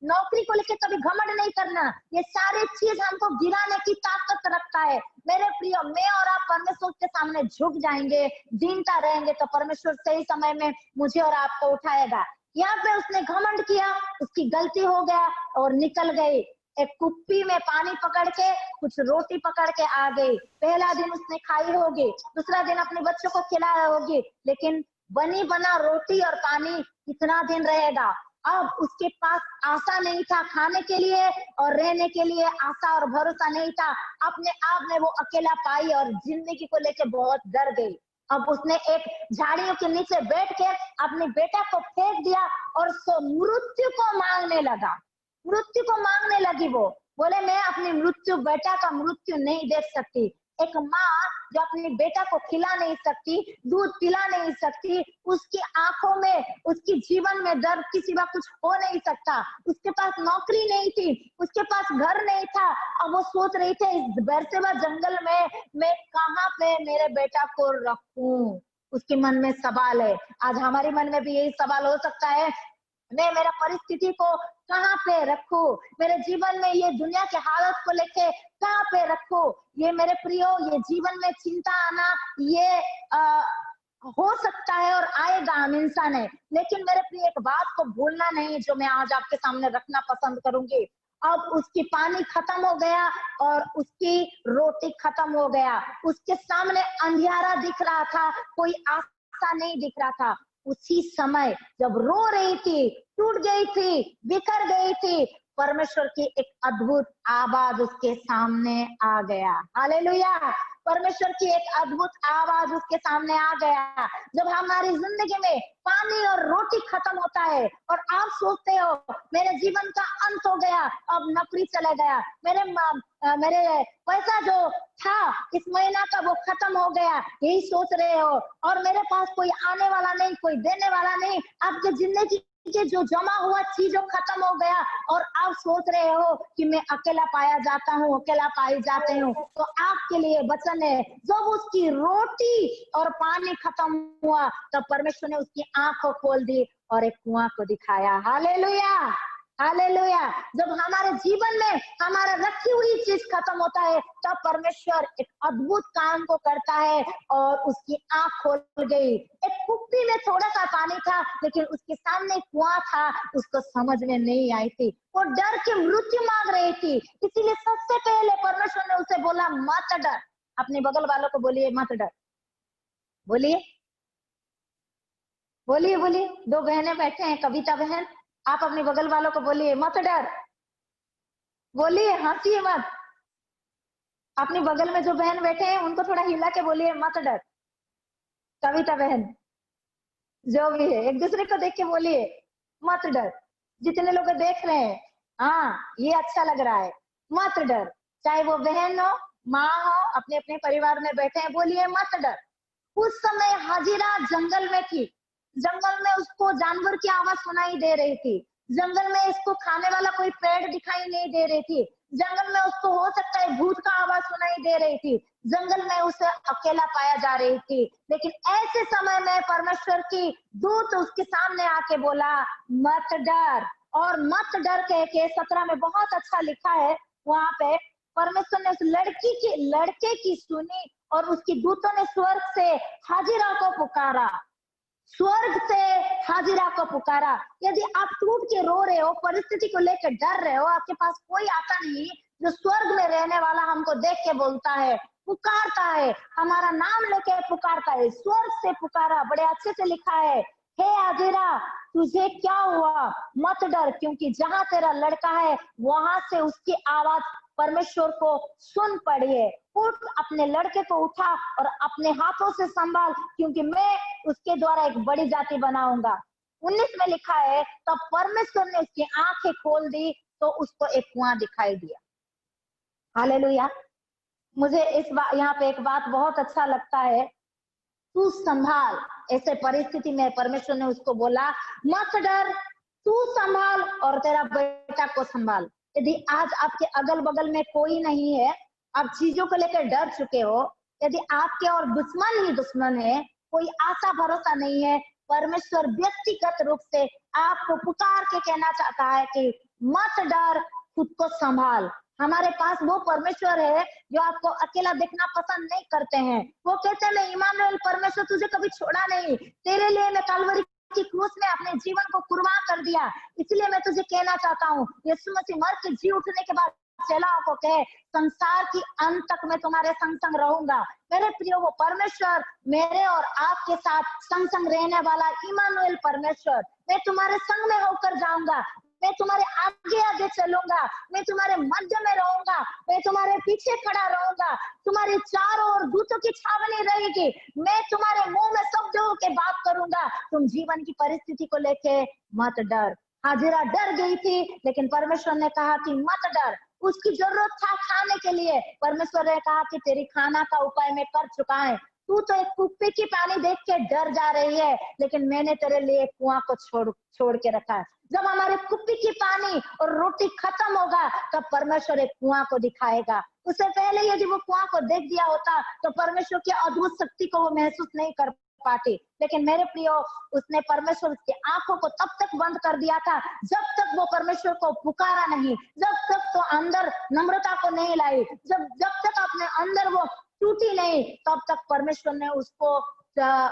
नौकरी को लेके कभी घमंड नहीं करना। ये सारी चीज हमको गिराने की ताकत रखता है। मेरे प्रियो, मैं और आप परमेश्वर के सामने झुक जाएंगे, दीनता रहेंगे, तो परमेश्वर सही समय में मुझे और आपको उठाएगा। यहाँ पे उसने घमंड किया, उसकी गलती हो गया और निकल गई। एक कुप्पी में पानी पकड़ के कुछ रोटी पकड़ के आ गई। पहला दिन उसने खाई होगी, दूसरा दिन अपने बच्चों को खिलाया होगी, लेकिन बनी बना रोटी और पानी कितना दिन रहेगा। अब उसके पास आशा नहीं था खाने के लिए और रहने के लिए, आशा और भरोसा नहीं था। अपने आप में वो अकेला पाई और जिंदगी को लेके बहुत डर गई। अब उसने एक झाड़ियों के नीचे बैठ के अपने बेटा को फेंक दिया और मृत्यु को मांगने लगा। मृत्यु को मांगने लगी। वो बोले, मैं अपनी बेटा का मृत्यु नहीं देख सकती। एक माँ जो अपने बेटा को खिला नहीं सकती, दूध पिला नहीं सकती, उसकी आंखों में, उसकी जीवन में दर्द के सिवा कुछ हो नहीं सकता। उसके पास नौकरी नहीं थी, उसके पास घर नहीं था। अब वो सोच रही थी, इस बेरशेबा जंगल में मैं कहाँ पे मेरे बेटा को रखूं। उसके मन में सवाल है। आज हमारे मन में भी यही सवाल हो सकता है, मैं मेरा परिस्थिति को कहाँ पे रखूं, मेरे जीवन में ये दुनिया के हालत को लेके कहाँ पे रखूं। ये मेरे प्रियो, ये जीवन में चिंता आना ये हो सकता है और आएगा, हम इंसान है। लेकिन मेरे प्रिय, एक बात को भूलना नहीं जो मैं आज आपके सामने रखना पसंद करूंगी। अब उसकी पानी खत्म हो गया और उसकी रोटी खत्म हो गया। उसके सामने अंधियारा दिख रहा था, कोई आशा नहीं दिख रहा था। उसी समय जब रो रही थी, टूट गई थी, बिखर गई थी, परमेश्वर की एक अद्भुत आवाज उसके सामने आ गया। हालेलुया! परमेश्वर की एक अद्भुत आवाज उसके सामने आ गया। जब हमारी जिंदगी में पानी और रोटी खत्म होता है और आप सोचते हो मेरे जीवन का अंत हो गया, अब नौकरी चला गया, मेरे पैसा जो था इस महीना का वो खत्म हो गया, यही सोच रहे हो, और मेरे पास कोई आने वाला नहीं, कोई देने वाला नहीं, आपकी जिंदगी के जो जमा हुआ चीजों खत्म हो गया और आप सोच रहे हो कि मैं अकेला पाया जाता हूँ, अकेला पाई जाते हूँ, तो आपके लिए वचन है, जब उसकी रोटी और पानी खत्म हुआ तब परमेश्वर ने उसकी आंखों खोल दी और एक कुआं को दिखाया। Hallelujah, hallelujah! जब हमारे जीवन में हमारा रखी हुई चीज खत्म होता है तब परमेश्वर एक अद्भुत काम को करता है और उसकी आंख खोल गई। एक कुप्पी में थोड़ा सा पानी था, लेकिन उसके सामने कुआं था, उसको समझ में नहीं आई थी, वो डर के मृत्यु मांग रही थी। इसीलिए सबसे पहले परमेश्वर ने उसे बोला, मत डर। अपने बगल वालों को बोलिए, मत डर। बोलिए, बोलिए, बोलिए। 2 बहनें बैठे हैं, कविता बहन, आप अपने बगल वालों को बोलिए, मत डर। बोलिए, हंसिए मत। अपने बगल में जो बहन बैठे हैं उनको थोड़ा हिला के बोलिए, मत डर। कविता बहन, जो भी है, एक दूसरे को देख के बोलिए, मत डर। जितने लोग देख रहे हैं, हाँ ये अच्छा लग रहा है, मत डर। चाहे वो बहन हो, माँ हो, अपने अपने परिवार में बैठे हैं, बोलिए मत डर। उस समय हाजिरा जंगल में थी। जंगल में उसको जानवर की आवाज सुनाई दे रही थी। जंगल में इसको खाने वाला कोई पेड़ दिखाई नहीं दे रही थी। जंगल में उसको हो सकता है भूत का आवाज सुनाई दे रही थी। जंगल में उसे अकेला पाया जा रही थी। लेकिन ऐसे समय में परमेश्वर की दूत उसके सामने आके बोला, मत डर। और मत डर के 17 में बहुत अच्छा लिखा है, वहां पे परमेश्वर ने उस लड़के की सुनी और उसकी दूतों ने स्वर्ग से हाजिरा को पुकारा, स्वर्ग से हाजिरा को पुकारा। यदि आप टूट के रो रहे हो, परिस्थिति को लेकर डर रहे हो, आपके पास कोई आता नहीं जो स्वर्ग में रहने वाला हमको देख के बोलता है, पुकारता है, हमारा नाम लेके पुकारता है, स्वर्ग से पुकारा। बड़े अच्छे से लिखा है, हे हाजिरा तुझे क्या हुआ, मत डर, क्योंकि जहां तेरा लड़का है वहां से उसकी आवाज परमेश्वर को सुन पड़ी है। उठ, अपने लड़के को उठा और अपने हाथों से संभाल, क्योंकि मैं उसके द्वारा एक बड़ी जाति बनाऊंगा। 19 में लिखा है, तब परमेश्वर ने उसकी आंखें खोल दी तो उसको एक कुआं दिखाई दिया। हालेलुया। मुझे यहाँ पे एक बात बहुत अच्छा लगता है, तू संभाल। ऐसे परिस्थिति में परमेश्वर ने उसको बोला, मत डर, तू संभाल और तेरा बेटा को संभाल। यदि आज आपके अगल बगल में कोई नहीं है, आप चीजों को लेकर डर चुके हो, यदि आपके और दुश्मन ही दुश्मन है, कोई आशा भरोसा नहीं है, परमेश्वर व्यक्तिगत रूप से आपको पुकार के कहना चाहता है कि मत डर, खुद को संभाल। हमारे पास वो परमेश्वर है जो आपको अकेला देखना पसंद नहीं करते हैं। वो कहते हैं, मैं इमानुएल परमेश्वर तुझे कभी छोड़ा नहीं, तेरे लिए मैं कलवरी की क्रूस में अपने जीवन को कुर्बान कर दिया। इसलिए मैं तुझे कहना चाहता हूँ, यीशु मसीह मर के जी उठने के बाद चेलाओं को कहे, संसार की अंत तक मैं तुम्हारे संग संग रहूंगा। मेरे प्रियो, वो परमेश्वर मेरे और आपके साथ संग संग रहने वाला इमानुएल परमेश्वर, मैं तुम्हारे संग में होकर जाऊंगा, मैं तुम्हारे आगे आगे चलूंगा, मैं तुम्हारे मध्य में रहूंगा, मैं तुम्हारे पीछे खड़ा रहूंगा, तुम्हारे चारों ओर दूतों की छावनी रहेगी, मैं तुम्हारे मुंह में शब्द के बात करूंगा। तुम जीवन की परिस्थिति को लेके मत डर। हाजिरा डर गई थी, लेकिन परमेश्वर ने कहा कि मत डर। उसकी जरूरत था खाने के लिए, परमेश्वर ने कहा कि तेरी खाना का उपाय मैं कर चुका है, तू तो एक कुप्पी की पानी देख के डर जा रही है, लेकिन मैंने तेरे लिए कुआं को छोड़ के रखा है। जब हमारे कुप्पी की पानी और रोटी खत्म होगा, तब परमेश्वर एक कुआं को दिखाएगा। उससे पहले यदि वो कुआं को देख दिया होता तो परमेश्वर की अद्भुत शक्ति को वो महसूस नहीं कर पाती। लेकिन मेरे प्रियो, उसने परमेश्वर की आंखों को तब तक बंद कर दिया था जब तक वो परमेश्वर को पुकारा नहीं, जब तक तो अंदर नम्रता को नहीं लाई, जब तक अपने अंदर वो टूटी नहीं, तब तक परमेश्वर ने उसको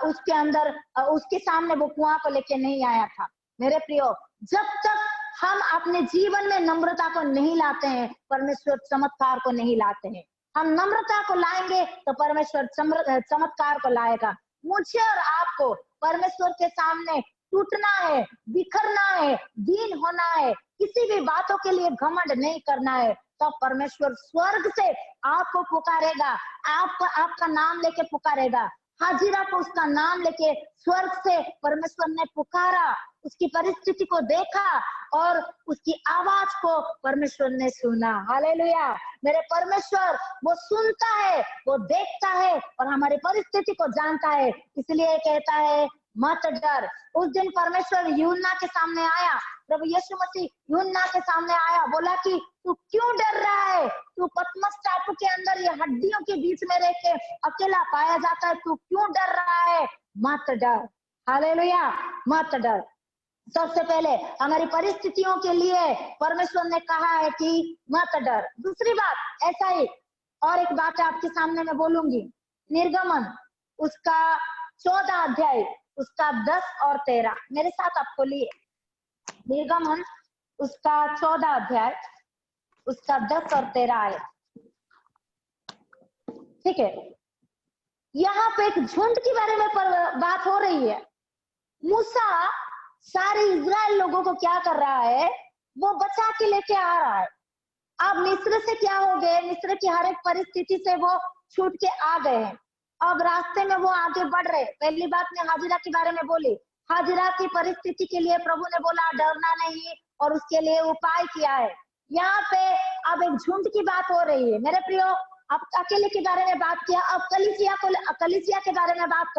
उसके अंदर उसके सामने वो कुआं को लेके नहीं आया था। मेरे प्रियो, जब तक हम अपने जीवन में नम्रता को नहीं लाते हैं, परमेश्वर चमत्कार को नहीं लाते हैं। हम नम्रता को लाएंगे तो परमेश्वर चमत्कार को लाएगा। मुझे और आपको परमेश्वर के सामने टूटना है, बिखरना है, दीन होना है, किसी भी बातों के लिए घमंड नहीं करना है, तो परमेश्वर स्वर्ग से आपको पुकारेगा, आपका नाम लेके पुकारेगा। हाजिरा को उसका नाम लेके स्वर्ग से परमेश्वर ने पुकारा, उसकी परिस्थिति को देखा और उसकी आवाज को परमेश्वर ने सुना। हालेलुया। मेरे परमेश्वर वो सुनता है, वो देखता है और हमारी परिस्थिति को जानता है, इसलिए कहता है मत डर। उस दिन परमेश्वर यूहन्ना के सामने आया, प्रभु यीशु मसीह यूहन्ना के सामने आया, बोला कि तू क्यों डर रहा है, तू पतमस टापू के अंदर ये हड्डियों के बीच में रह के अकेला पाया जाता है, तू क्यों डर रहा है, मत डर। हालेलुया, मत डर। सबसे पहले हमारी परिस्थितियों के लिए परमेश्वर ने कहा है कि मत डर। दूसरी बात, ऐसा ही और एक बात आपके सामने मैं बोलूंगी, निर्गमन उसका 14 अध्याय उसका 10 और 13 मेरे साथ आपको लिए। निर्गमन उसका 14 अध्याय उसका 10 और 13 आए। ठीक है, यहाँ पे एक झुंड के बारे में बात हो रही है। मूसा सारे इजराइल लोगों को क्या कर रहा है, वो बचा के लेके आ रहा है। अब मिस्र से क्या हो गए, मिस्र की हर एक परिस्थिति से वो छूट के आ गए हैं। अब रास्ते में वो आगे बढ़ रहे। पहली बात मैं हाजिरा के बारे में बोली, हाजिरा की परिस्थिति के लिए प्रभु ने बोला डरना नहीं और उसके लिए उपाय किया है। यहाँ पे अब एक झुंड की बात हो रही है। मेरे प्रियो, अब अकेले के बारे में बात किया, अब कलीसिया के बारे में बात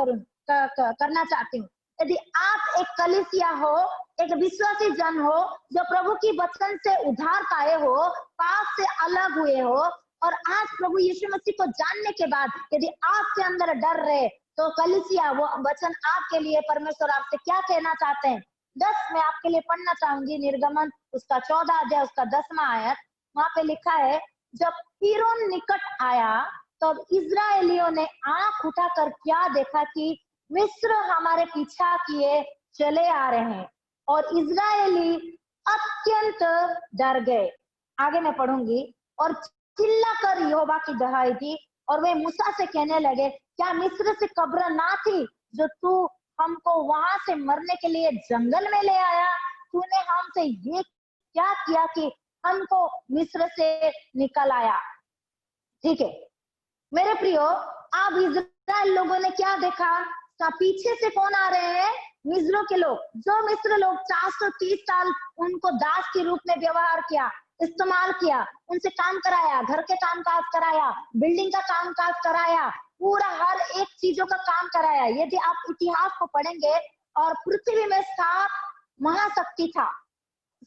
करना चाहती हूँ। यदि आप एक कलीसिया हो, एक विश्वासी जन हो, जो प्रभु की वचन से उद्धार पाए हो, पाप से अलग हुए हो, और आज प्रभु यीशु मसीह को जानने के बाद यदि आपके अंदर डर रहे, तो कलीसिया वो वचन आपके लिए परमेश्वर आपसे क्या कहना चाहते हैं। 10 मैं आपके लिए पढ़ना चाहूंगी, निर्गमन उसका 14 अध्याय उसका 10वां आयत। वहां पे लिखा है, जब फिरौन निकट आया तब इजरायलियों ने आंख उठाकर क्या देखा कि मिस्र हमारे पीछा किए चले आ रहे हैं और इजरायली अत्यंत डर गए। आगे मैं पढ़ूंगी। और चिल्लाकर यहोवा की दहाई दी और वे मूसा से कहने लगे, क्या मिस्र से कब्र ना थी जो तू हमको वहां से मरने के लिए जंगल में ले आया? तूने हमसे ये क्या किया कि हमको मिस्र से निकल आया? ठीक है मेरे प्रियो, अब इजराइल लोगों ने क्या देखा? पीछे से कौन आ रहे हैं? मिस्र के लोग। जो मिस्र लोग 430 साल उनको दास के रूप में व्यवहार किया, इस्तेमाल किया, उनसे काम कराया, घर के काम काज कराया, बिल्डिंग का काम काज कराया, पूरा हर एक चीजों का काम कराया। यदि आप इतिहास को पढ़ेंगे, और पृथ्वी में 7 महाशक्ति था।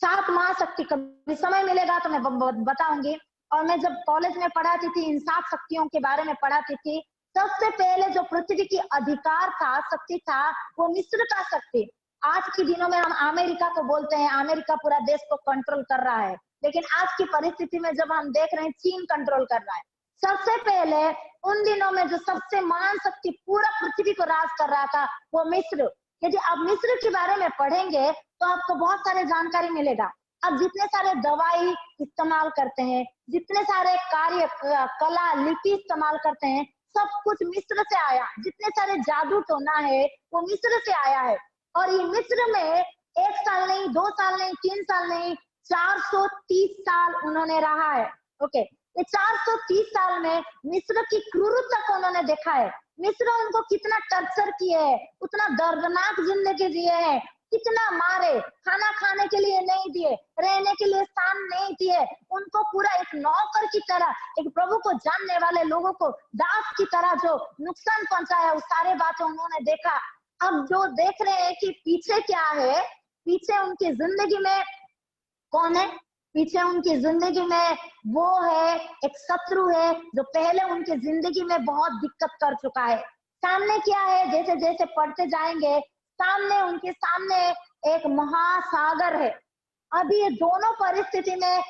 7 महाशक्ति, कभी समय मिलेगा तो मैं बताऊंगी। और मैं जब कॉलेज में पढ़ाती थी, इन 7 शक्तियों के बारे में पढ़ाती थी। सबसे पहले जो पृथ्वी की अधिकार था, शक्ति था, वो मिस्र का शक्ति। आज के दिनों में हम अमेरिका को बोलते हैं, अमेरिका पूरा देश को कंट्रोल कर रहा है, लेकिन आज की परिस्थिति में जब हम देख रहे हैं, चीन कंट्रोल कर रहा है। सबसे पहले उन दिनों में जो सबसे महान शक्ति पूरा पृथ्वी को राज कर रहा था, वो मिस्र। यदि आप मिस्र के बारे में पढ़ेंगे तो आपको बहुत सारे जानकारी मिलेगा। अब जितने सारे दवाई इस्तेमाल करते हैं, जितने सारे कार्य कला लिपि इस्तेमाल करते हैं, सब कुछ मिस्र से आया। जितने सारे जादू टोना है वो मिस्र से आया है। और ये मिस्र में 1 साल नहीं, 2 साल नहीं, 3 साल नहीं, 430 साल उन्होंने रहा है। ओके, ये 430 साल में मिस्र की क्रूरता को उन्होंने देखा है। मिस्र उनको कितना टर्चर किए है, उतना दर्दनाक जिंदगी जिए हैं, कितना मारे, खाना खाने के लिए नहीं दिए, रहने के लिए स्थान नहीं दिए, उनको पूरा एक नौकर की तरह, एक प्रभु को जानने वाले लोगों को दास की तरह जो नुकसान पहुंचाया, उस सारे बातें उन्होंने देखा। अब जो देख रहे हैं कि पीछे क्या है, पीछे उनकी जिंदगी में कौन है? पीछे उनकी जिंदगी में वो है, एक शत्रु है जो पहले उनकी जिंदगी में बहुत दिक्कत कर चुका है। सामने क्या है? जैसे जैसे पढ़ते जाएंगे, सामने उनके सामने एक महासागर है। अभी ये दोनों परिस्थिति में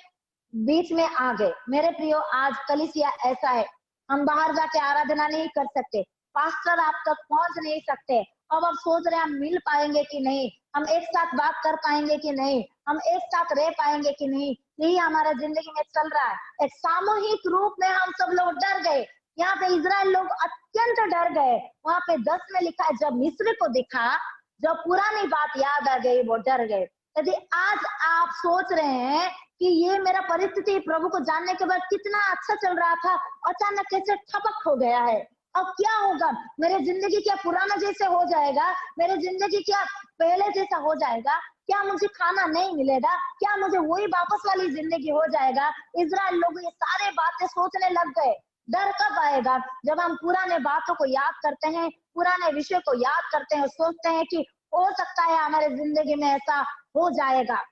बीच में आ गए। मेरे प्रियो, आज कलीसिया ऐसा है, हम बाहर जाके आराधना नहीं कर सकते, पास्टर आप तक पहुंच नहीं सकते। अब आप सोच रहे हैं हम मिल पाएंगे कि नहीं, हम एक साथ बात कर पाएंगे कि नहीं, हम एक साथ रह पाएंगे कि नहीं। यही हमारा जिंदगी में चल रहा है। एक सामूहिक रूप में हम सब लोग डर गए। यहाँ पे इजराइल लोग अत्यंत डर गए। वहां पे 10 में लिखा है, जब मिस्र को देखा, जब पुरानी बात याद आ गई, वो डर गए। यदि आज आप सोच रहे हैं कि ये मेरा परिस्थिति प्रभु को जानने के बाद कितना अच्छा चल रहा था, अचानक कैसे ठपक हो गया है, अब क्या होगा? मेरे जिंदगी क्या पुराना जैसे हो जाएगा? मेरे जिंदगी क्या पहले जैसा हो जाएगा? क्या मुझे खाना नहीं मिलेगा? क्या मुझे वही वापस वाली जिंदगी हो जाएगा? इजराइल लोग ये सारे बातें सोचने लग गए। डर कब आएगा? जब हम पुराने बातों को याद करते हैं, पुराने विषय को याद करते हैं, सोचते हैं कि हो सकता है हमारे जिंदगी में ऐसा हो जाएगा।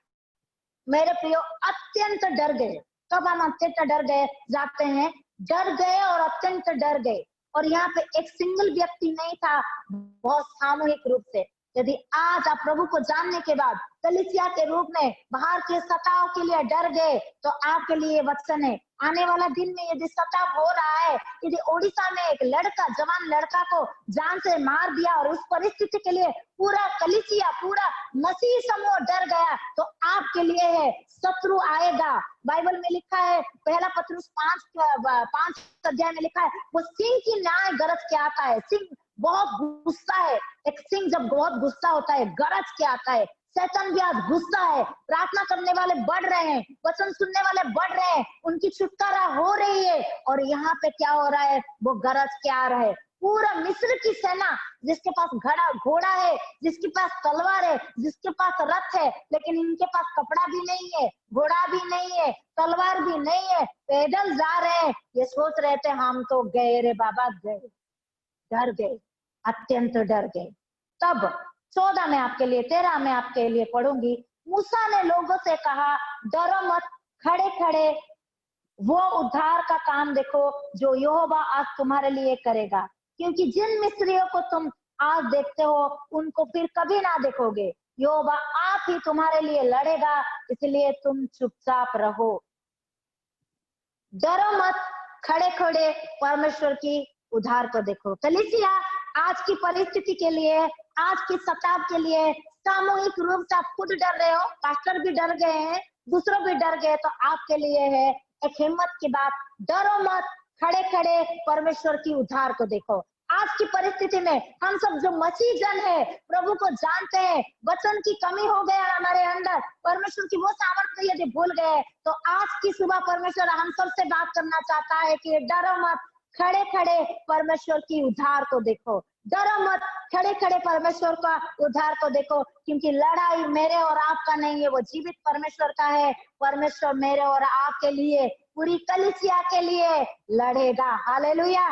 मेरे प्रियो, अत्यंत डर गए। कब हम अत्यंत डर गए जाते हैं? डर गए और अत्यंत डर गए। और यहाँ पे एक सिंगल व्यक्ति नहीं था, बहुत सामूहिक रूप से। यदि आज आप प्रभु को जानने के बाद कलीसिया के रूप में बाहर के सताव के लिए डर गए, तो आपके लिए वचन है, आने वाला दिन में यदि सताव हो रहा है, यदि ओडिशा में एक लड़का, जवान लड़का को जान से मार दिया और उस परिस्थिति के लिए पूरा कलीसिया, पूरा मसीह समूह डर गया, तो आपके लिए है, शत्रु आएगा। बाइबल में लिखा है, पहला पत्रुस 5 अध्याय में लिखा है, वो सिंह की न्याय गरज के आता है। सिंह बहुत गुस्सा है। एक सिंह जब बहुत गुस्सा होता है, गरज के आता है। शैतान भी आज गुस्सा है। प्रार्थना करने वाले बढ़ रहे हैं, वचन सुनने वाले बढ़ रहे हैं, उनकी छुटकारा हो रही है। और यहाँ पे क्या हो रहा है? वो गरज के आ रहा है। पूरा मिस्र की सेना, जिसके पास घोड़ा है, जिसके पास तलवार है, जिसके पास रथ है, लेकिन इनके पास कपड़ा भी नहीं है, घोड़ा भी नहीं है, तलवार भी नहीं है, पैदल जा रहे हैं। ये सोच रहे थे हम तो गए रे बाबा, गए, डर गए, अत्यंत डर गए। तब 14 में आपके लिए, 13 में आपके लिए पढ़ूंगी। मूसा ने लोगों से कहा, डरो मत, खड़े खड़े वो उद्धार का काम देखो जो यहोवा आज तुम्हारे लिए करेगा, क्योंकि जिन मिस्रियों को तुम आज देखते हो उनको फिर कभी ना देखोगे। यहोवा आप ही तुम्हारे लिए लड़ेगा, इसलिए तुम चुपचाप रहो। डरो मत, खड़े खड़े परमेश्वर की उद्धार को देखो। कलीसिया, आज की परिस्थिति के लिए, आज की सताव के लिए सामूहिक रूप से आप खुद डर रहे हो, पास्टर भी डर गए हैं, दूसरों भी डर गए, तो आपके लिए है एक हिम्मत की बात, डरो मत, खड़े खड़े परमेश्वर की उद्धार को देखो। आज की परिस्थिति में हम सब जो मसीह जन है, प्रभु को जानते हैं, वचन की कमी हो गया हमारे अंदर, परमेश्वर की वो सामर्थ्य यदि भूल गए, तो आज की सुबह परमेश्वर हम सब से बात करना चाहता है कि डरो मत, खड़े खड़े परमेश्वर की उद्धार को देखो। डरो मत, खड़े खड़े परमेश्वर का उद्धार को देखो, क्योंकि लड़ाई मेरे और आपका नहीं है, वो जीवित परमेश्वर का है। परमेश्वर मेरे और आपके लिए, पूरी कलीसिया के लिए लड़ेगा। Hallelujah,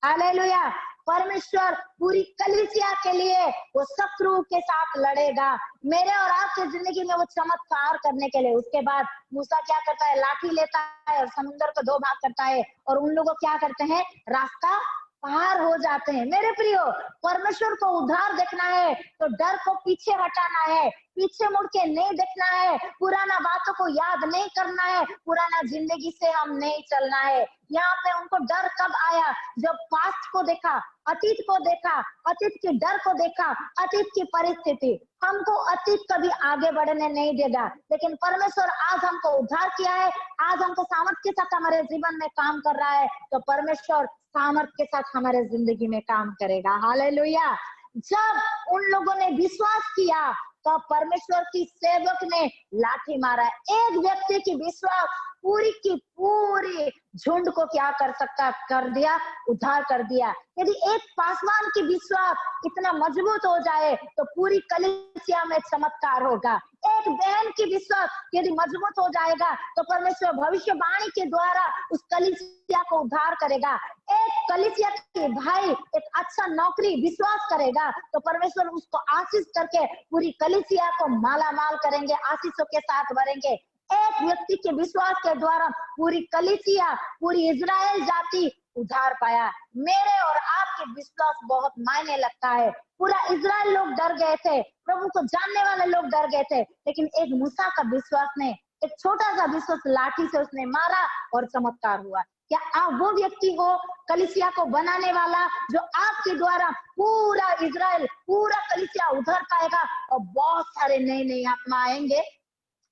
hallelujah. परमेश्वर पूरी कलीसिया के लिए वो शत्रु के साथ लड़ेगा, मेरे और आपके जिंदगी में वो चमत्कार करने के लिए। उसके बाद मूसा क्या करता है, लाठी लेता है और समुद्र को दो भाग करता है, और उन लोगों क्या करते हैं, रास्ता पार हो जाते हैं। मेरे प्रियो, परमेश्वर को उद्धार देखना है तो डर को पीछे हटाना है, पीछे मुड़ के नहीं देखना है, पुराना बातों को याद नहीं करना है, पुराना जिंदगी से हम नहीं चलना है। यहाँ पे उनको डर कब आया, जब पास्ट को देखा, अतीत को देखा, अतीत के डर को देखा, अतीत की परिस्थिति। हमको अतीत कभी आगे बढ़ने नहीं देगा, लेकिन परमेश्वर आज हमको उद्धार किया है, आज हमको सामर्थ्य के साथ हमारे जीवन में काम कर रहा है, तो परमेश्वर सामर्थ्य के साथ हमारे जिंदगी में काम करेगा। हालेलुया। जब उन लोगों ने विश्वास किया तो परमेश्वर की सेवक ने लाठी मारा। एक व्यक्ति की विश्वास पूरी की पूरी झुंड को क्या कर सकता, कर दिया, उद्धार कर दिया। यदि एक पासवान की विश्वास इतना मजबूत हो जाए तो पूरी कलीसिया में चमत्कार होगा। एक बहन की विश्वास यदि मजबूत हो जाएगा तो परमेश्वर भविष्यवाणी के द्वारा उस कलीसिया को उद्धार करेगा। एक कलीसिया के भाई एक अच्छा नौकरी विश्वास करेगा तो परमेश्वर उसको आशीष करके पूरी कलीसिया को माला माल करेंगे, आशीषों के साथ भरेंगे। एक व्यक्ति के विश्वास के द्वारा पूरी कलीसिया, पूरी इजराइल जाति उद्धार पाया। मेरे और आपके विश्वास बहुत मायने लगता है। पूरा इजराइल लोग डर गए थे, प्रभु को जानने वाले लोग डर गए थे, लेकिन एक मूसा का विश्वास ने, एक छोटा सा विश्वास लाठी से उसने मारा और चमत्कार हुआ। क्या आप वो व्यक्ति हो, कलीसिया को बनाने वाला, जो आपके द्वारा पूरा इजराइल, पूरा कलीसिया उद्धार पाएगा और बहुत सारे नए नए आत्मा आएंगे।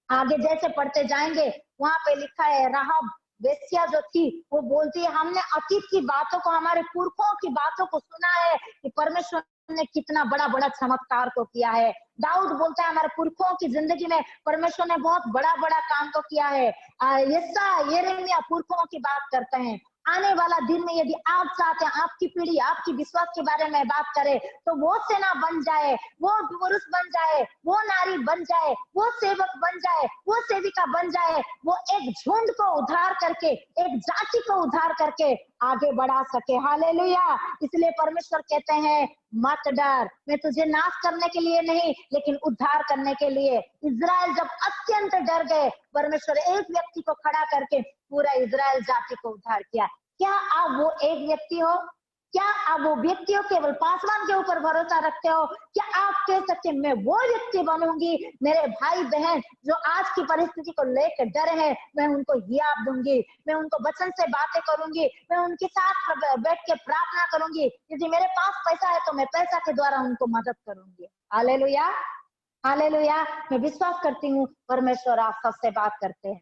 आगे जैसे पढ़ते जाएंगे वहां पे लिखा है, राहब वेश्या जो थी वो बोलती है, हमने अतीत की बातों को, हमारे पुरखों की बातों को सुना है कि परमेश्वर ने कितना बड़ा बड़ा चमत्कार को किया है। दाऊद बोलता है, हमारे पुरखों की जिंदगी में परमेश्वर ने बहुत बड़ा बड़ा काम को किया है। यशायाह, यिर्मयाह पुरखों की बात करते हैं। आने वाला दिन में यदि आप चाहते हैं आपकी पीढ़ी आपकी विश्वास के बारे में बात करे, तो वो सेना बन जाए, वो पुरुष बन जाए, वो नारी बन जाए, वो सेवक बन जाए, वो सेविका बन जाए, वो एक झुंड को उद्धार करके, एक जाति को उद्धार करके आगे बढ़ा सके। हालेलुया। इसलिए परमेश्वर कहते हैं, मत डर, मैं तुझे नाश करने के लिए नहीं लेकिन उद्धार करने के लिए। इजराइल जब अत्यंत डर गए, परमेश्वर एक व्यक्ति को खड़ा करके पूरा इजराइल जाति को उद्धार किया। क्या आप वो एक व्यक्ति हो? क्या आप वो व्यक्ति हो केवल पासवान के ऊपर भरोसा रखते हो? क्या आप कह सकते हैं, मैं वो व्यक्ति बनूंगी, मेरे भाई बहन जो आज की परिस्थिति को लेकर डरे हैं, मैं उनको हियाब दूंगी, मैं उनको वचन से बातें करूंगी, मैं उनके साथ बैठ के प्रार्थना करूंगी, यदि मेरे पास पैसा है तो मैं पैसा के द्वारा उनको मदद करूंगी। Hallelujah, hallelujah. मैं विश्वास करती हूँ परमेश्वर आप सबसे बात करते हैं।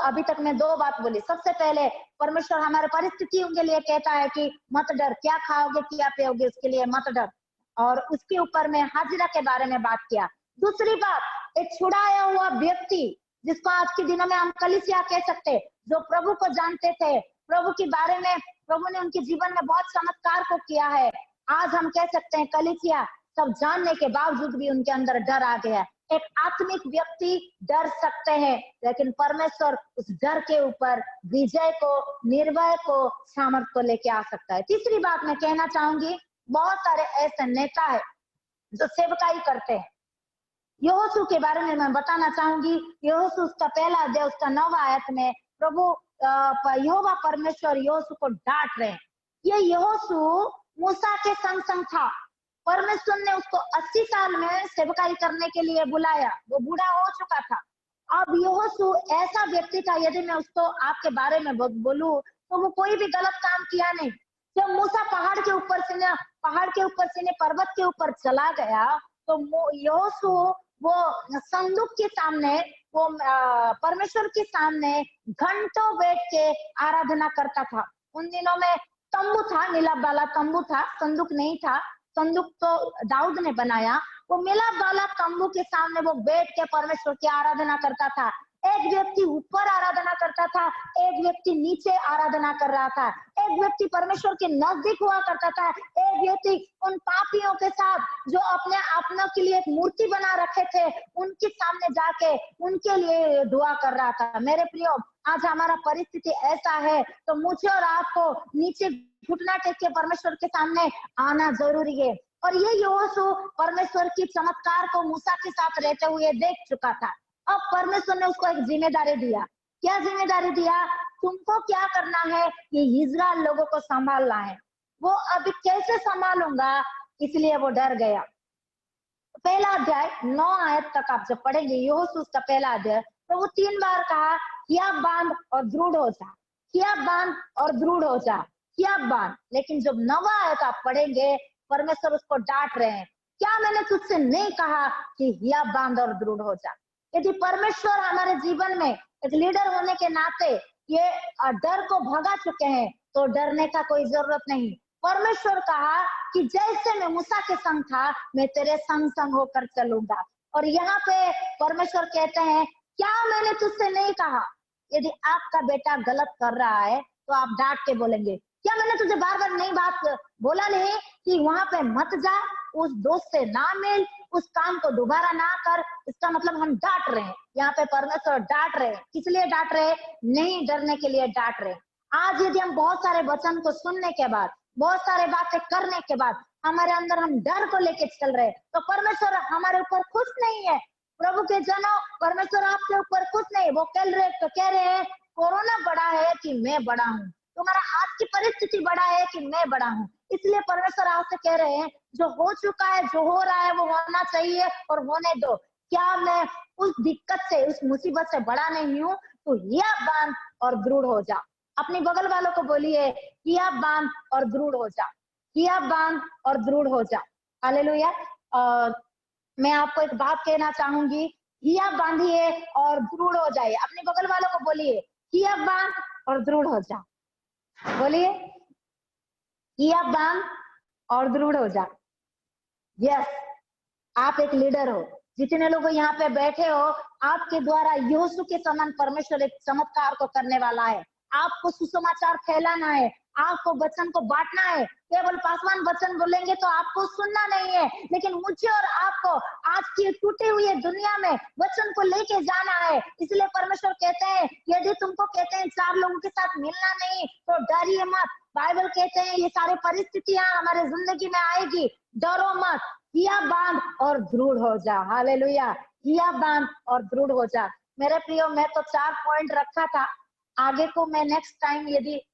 अभी तक मैं दो बात बोली। सबसे पहले परमेश्वर हमारे परिस्थितियों के लिए कहता है कि मत डर, क्या खाओगे क्या पियोगे उसके लिए मत डर, और उसके ऊपर मैं हाजिरा के बारे में बात किया। दूसरी बात, एक छुड़ाया हुआ व्यक्ति जिसको आज के दिनों में हम कलीसिया कह सकते, जो प्रभु को जानते थे, प्रभु के बारे में प्रभु ने उनके जीवन में बहुत चमत्कार को किया है। आज हम कह सकते हैं कलीसिया सब जानने के बावजूद भी उनके अंदर डर आ गया। एक आत्मिक व्यक्ति डर सकते हैं, लेकिन परमेश्वर उस डर के ऊपर विजय को, निर्भय को, सामर्थ्य को लेके आ सकता है। तीसरी बात मैं कहना चाहूंगी, बहुत सारे ऐसे नेता है जो सेवकाई करते हैं। यहोशू के बारे में मैं बताना चाहूंगी। यहोशू उसका पहला अध्याय उसका 9वां आयत में प्रभु यहोवा परमेश्वर यहोशू को डांट रहे हैं। ये यहोशू मूसा के संग संग था। परमेश्वर ने उसको 80 साल में सेवकाई करने के लिए बुलाया, वो बूढ़ा हो चुका था, अब यहोशू ऐसा व्यक्ति था, यदि मैं उसको आपके बारे में बोलूं तो वो कोई भी गलत काम किया नहीं। जब मूसा पहाड़ के ऊपर से पर्वत के ऊपर चला गया तो यहोशू वो संदूक के सामने, वो परमेश्वर के सामने घंटों बैठ के आराधना करता था। उन दिनों में तंबू था, मिलाप वाला तंबू था, संदूक नहीं था। संदूक तो दाऊद ने बनाया। वो मिलाप वाला तंबू के सामने वो बैठ के परमेश्वर की आराधना करता था। एक व्यक्ति ऊपर आराधना करता था, एक व्यक्ति नीचे आराधना कर रहा था। एक व्यक्ति परमेश्वर के नजदीक हुआ करता था, एक व्यक्ति उन पापियों के साथ जो अपने के लिए एक मूर्ति बना रखे थे उनके सामने जाके उनके लिए दुआ कर रहा था। मेरे प्रियो, आज हमारा परिस्थिति ऐसा है तो मुझे और आपको नीचे घुटना टेक के परमेश्वर के सामने आना जरूरी है। और ये यहोशू परमेश्वर की चमत्कार को मूसा के साथ रहते हुए देख चुका था। अब परमेश्वर ने उसको एक जिम्मेदारी दिया। क्या जिम्मेदारी दिया? तुमको क्या करना है? ये इस्राएल लोगों को संभालना है। वो अभी कैसे संभालूंगा, इसलिए वो डर गया। पहला अध्याय 9 आयत तक आप जब पढ़ेंगे यहोशू का पहला अध्याय, तो वो 3 बार कहा हिया बांध और दृढ़ हो जा, हिया बांध और दृढ़ हो जा, हिया बांध। लेकिन जब 9वां आयत आप पढ़ेंगे, परमेश्वर उसको डांट रहे हैं, क्या मैंने तुझसे नहीं कहा कि हिया बांध और दृढ़ हो जा? यदि परमेश्वर हमारे जीवन में एक लीडर होने के नाते ये डर को भगा चुके हैं तो डरने का कोई जरूरत नहीं। परमेश्वर कहा कि जैसे मैं मूसा के संग था मैं तेरे संग संग होकर चलूंगा। और यहाँ पे परमेश्वर कहते हैं क्या मैंने तुझसे नहीं कहा? यदि आपका बेटा गलत कर रहा है तो आप डांट के बोलेंगे, क्या मैंने तुझे बार बार नहीं बात बोला नहीं कि वहां पे मत जा, उस दोस्त से ना मिल, उस काम को दोबारा ना कर? इसका मतलब हम डांट रहे हैं। यहाँ पे परमेश्वर डांट रहे हैं। किस लिए डांट रहे हैं? नहीं डरने के लिए डांट रहे हैं। आज यदि हम बहुत सारे वचन को सुनने के बाद, बहुत सारे बातें करने के बाद हमारे अंदर हम डर को लेके चल रहे हैं तो परमेश्वर हमारे ऊपर खुश नहीं है। प्रभु के जनों, परमेश्वर आपके ऊपर खुश नहीं। वो कह रहे हैं कोरोना बड़ा है कि मैं बड़ा हूँ, तुम्हारा आज की परिस्थिति बड़ा है कि मैं बड़ा हूँ। इसलिए परमेश्वर आपसे कह रहे हैं जो हो चुका है, जो हो रहा है वो होना चाहिए और होने दो। क्या मैं उस दिक्कत से, उस मुसीबत से बड़ा नहीं हूँ? तो हिया बांध और दृढ़ हो जा। अपने बगल वालों को बोलिए हिया बांध और दृढ़ हो जा, हिया बांध और दृढ़ हो जा। हालेलुया। मैं आपको एक बात कहना चाहूंगी, हिया बांधिए और दृढ़ हो जाए। अपने बगल वालों को बोलिए हिया बांध और दृढ़ हो जा। बोलिए हिया बांध और दृढ़ हो जा। यस, आप एक लीडर हो। जितने लोग यहाँ पे बैठे हो, आपके द्वारा यहोशू के समान परमेश्वर एक चमत्कार को करने वाला है। आपको सुसमाचार फैलाना है, आपको वचन को बांटना है। केवल पासवान वचन बोलेंगे तो आपको सुनना नहीं है, लेकिन मुझे और आपको आज की टूटी हुई दुनिया में वचन को लेके जाना है। इसलिए परमेश्वर कहते हैं यदि तुमको कहते हैं 4 लोगों के साथ मिलना नहीं तो डरिए मत। बाइबल कहते हैं ये सारी परिस्थितियां हमारे जिंदगी में आएगी, डरो मत, हिया बांध और दृढ़ हो जा। हालेलुया। हिया बांध और दृढ़ हो जा। मेरे प्रियो, मैं तो 4 पॉइंट रखा था, आगे को मैं नेक्स्ट टाइम यदि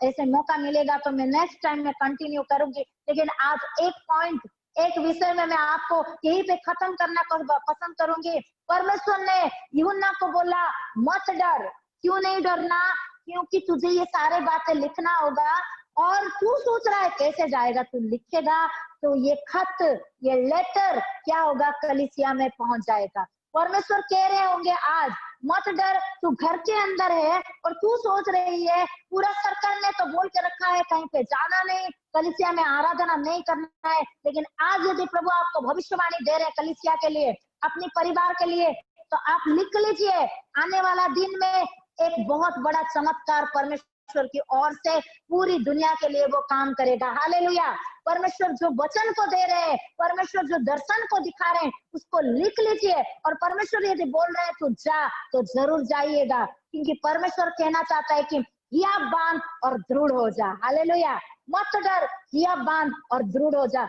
ऐसे मौका मिलेगा तो मैं नेक्स्ट टाइम में कंटिन्यू करूंगी। लेकिन आज एक पॉइंट, एक विषय में मैं आपको यहीं पे खत्म करना पसंद करूंगी। परमेश्वर ने यूहन्ना को बोला मत डर। क्यों नहीं डरना? क्योंकि तुझे ये सारे बातें लिखना होगा और तू सोच रहा है कैसे जाएगा, तू लिखेगा तो ये खत, ये लेटर क्या होगा, कलीसिया में पहुंच जाएगा। परमेश्वर कह रहे होंगे आज मत डर, तू घर के अंदर है और तू सोच रही है पूरा सरकार ने तो बोल के रखा है कहीं पे जाना नहीं, कलीसिया में आराधना नहीं करना है। लेकिन आज यदि प्रभु आपको भविष्यवाणी दे रहे हैं कलीसिया के लिए, अपने परिवार के लिए, तो आप लिख लीजिए आने वाला दिन में एक बहुत बड़ा चमत्कार परमेश्वर की ओर से पूरी दुनिया के लिए वो काम करेगा। हालेलुया। परमेश्वर जो वचन को दे रहे हैं, परमेश्वर जो दर्शन को दिखा रहे हैं, उसको लिख लीजिए। और परमेश्वर यदि बोल रहे हैं तू जा, तो जरूर जाइएगा, क्योंकि परमेश्वर कहना चाहता है कि हिया बांध और दृढ़ हो जा। हालेलुया। मत डर, हिया बांध और दृढ़ हो जा।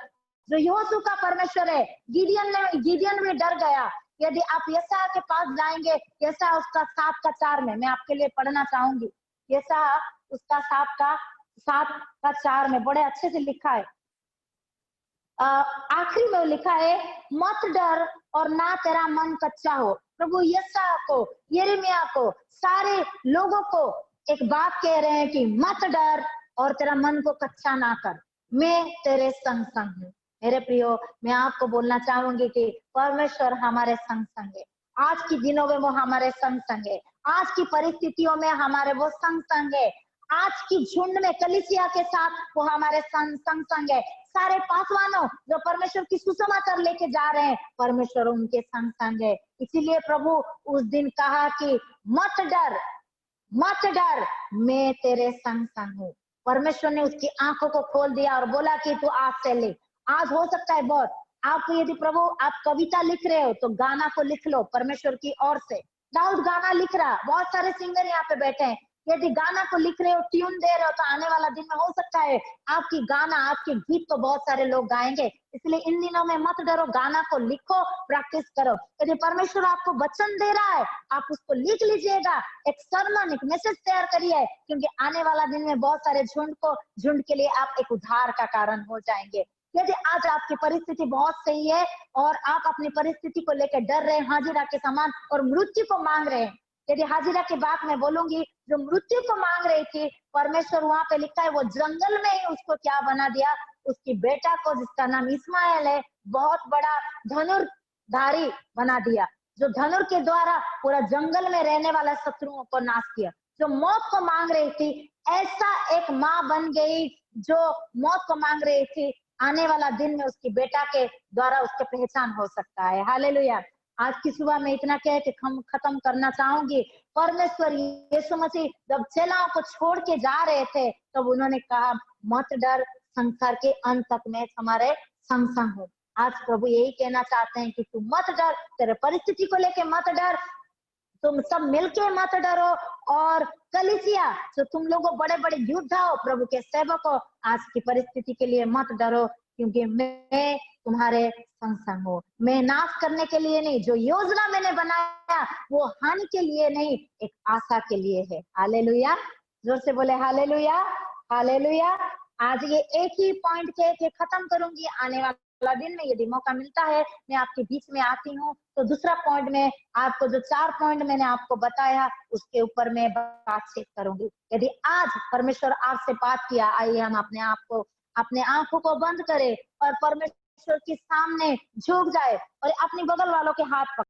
जो यहोशू का परमेश्वर है, गिदियन में डर गया। यदि आप यशायाह के पास जाएंगे, यशायाह उसका 7:4 में मैं आपके लिए पढ़ना चाहूंगी। यशायाह उसका 7:4 में बड़े अच्छे से लिखा है। आखिरी में लिखा है मत डर और ना तेरा मन कच्चा हो, प्रभु यशा को, यिर्मयाह को, सारे लोगों को एक बात कह रहे हैं कि मत डर और तेरा मन को कच्चा ना कर, मैं तेरे संग संग हूँ। मेरे प्रियो, मैं आपको बोलना चाहूंगी कि परमेश्वर हमारे संग संग है। आज की दिनों में वो हमारे संग संग है, आज की परिस्थितियों में हमारे वो संग संग है, आज की झुंड में कलीसिया के साथ वो हमारे संग संग है। सारे पासवानों जो परमेश्वर की सुसमाचार लेके जा रहे हैं, परमेश्वर उनके संग संग है। इसीलिए प्रभु उस दिन कहा कि मत डर, मत डर, मैं तेरे संग संग हूँ। परमेश्वर ने उसकी आंखों को खोल दिया और बोला कि तू आज से ले। आज हो सकता है बहुत, आपको यदि प्रभु आप कविता लिख रहे हो तो गाना को लिख लो परमेश्वर की ओर से। दाऊद गाना लिख रहा, बहुत सारे सिंगर यहाँ पे बैठे हैं, यदि गाना को लिख रहे हो, ट्यून दे रहे हो, तो आने वाला दिन में हो सकता है आपकी गाना, आपके गीत को बहुत सारे लोग गाएंगे। इसलिए इन दिनों में मत डरो, गाना को लिखो, प्रैक्टिस करो। यदि परमेश्वर आपको वचन दे रहा है, आप उसको लिख लीजिएगा, एक सरमन, एक मैसेज तैयार करिए, क्योंकि आने वाला दिन में बहुत सारे झुंड के लिए आप एक उद्धार का कारण हो जाएंगे। यदि आज आपकी परिस्थिति बहुत सही है और आप अपनी परिस्थिति को लेकर डर रहे हैं, हाजिरा के समान, और मृत्यु को मांग रहे हैं, यदि हाजिरा की बात मैं बोलूंगी, जो मृत्यु को मांग रही थी, परमेश्वर वहां पे लिखा है वो जंगल में ही उसको क्या बना दिया, उसकी बेटा को जिसका नाम इस्माइल है, बहुत बड़ा धनुर्धारी बना दिया, जो धनुर के द्वारा पूरा जंगल में रहने वाला शत्रुओं को नाश किया। जो मौत को मांग रही थी, ऐसा एक माँ बन गई जो मौत को मांग रही थी। आने वाला दिन में उसकी बेटा के द्वारा उसके पहचान हो सकता है। हालेलुया। आज की सुबह में इतना कह के खत्म करना चाहूंगी। परमेश्वर यीशु मसीह जब चेलाओं को छोड़ के जा रहे थे, तब तो उन्होंने कहा मत डर, संसार के अंत तक मैं हमारे संग संग हूँ। आज प्रभु यही कहना चाहते हैं कि तू मत डर, तेरे परिस्थिति को लेके मत डर, तुम सब मिलके मत डरो। और कलीसिया जो तुम लोगों बड़े बड़े योद्धा हो, प्रभु के सेवक हो, आज की परिस्थिति के लिए मत डरो, क्योंकि मैं तुम्हारे संग संग हूँ। मैं नाश करने के लिए नहीं, जो योजना मैंने बनाया वो हानि के लिए नहीं, एक आशा के लिए है। हालेलुया, जोर से बोले हालेलुया, हालेलुया। आज ये एक ही पॉइंट कह के खत्म करूंगी। आने वाला दिन में यदि मौका मिलता है, मैं आपके बीच में आती हूँ, तो दूसरा पॉइंट में आपको जो 4 पॉइंट मैंने आपको बताया उसके ऊपर मैं बातचीत करूंगी। यदि आज परमेश्वर आपसे बात किया, आइए हम अपने आप को, अपने आंखों को बंद करें और परमेश्वर के सामने झुक जाए और अपने बगल वालों के हाथ पकड़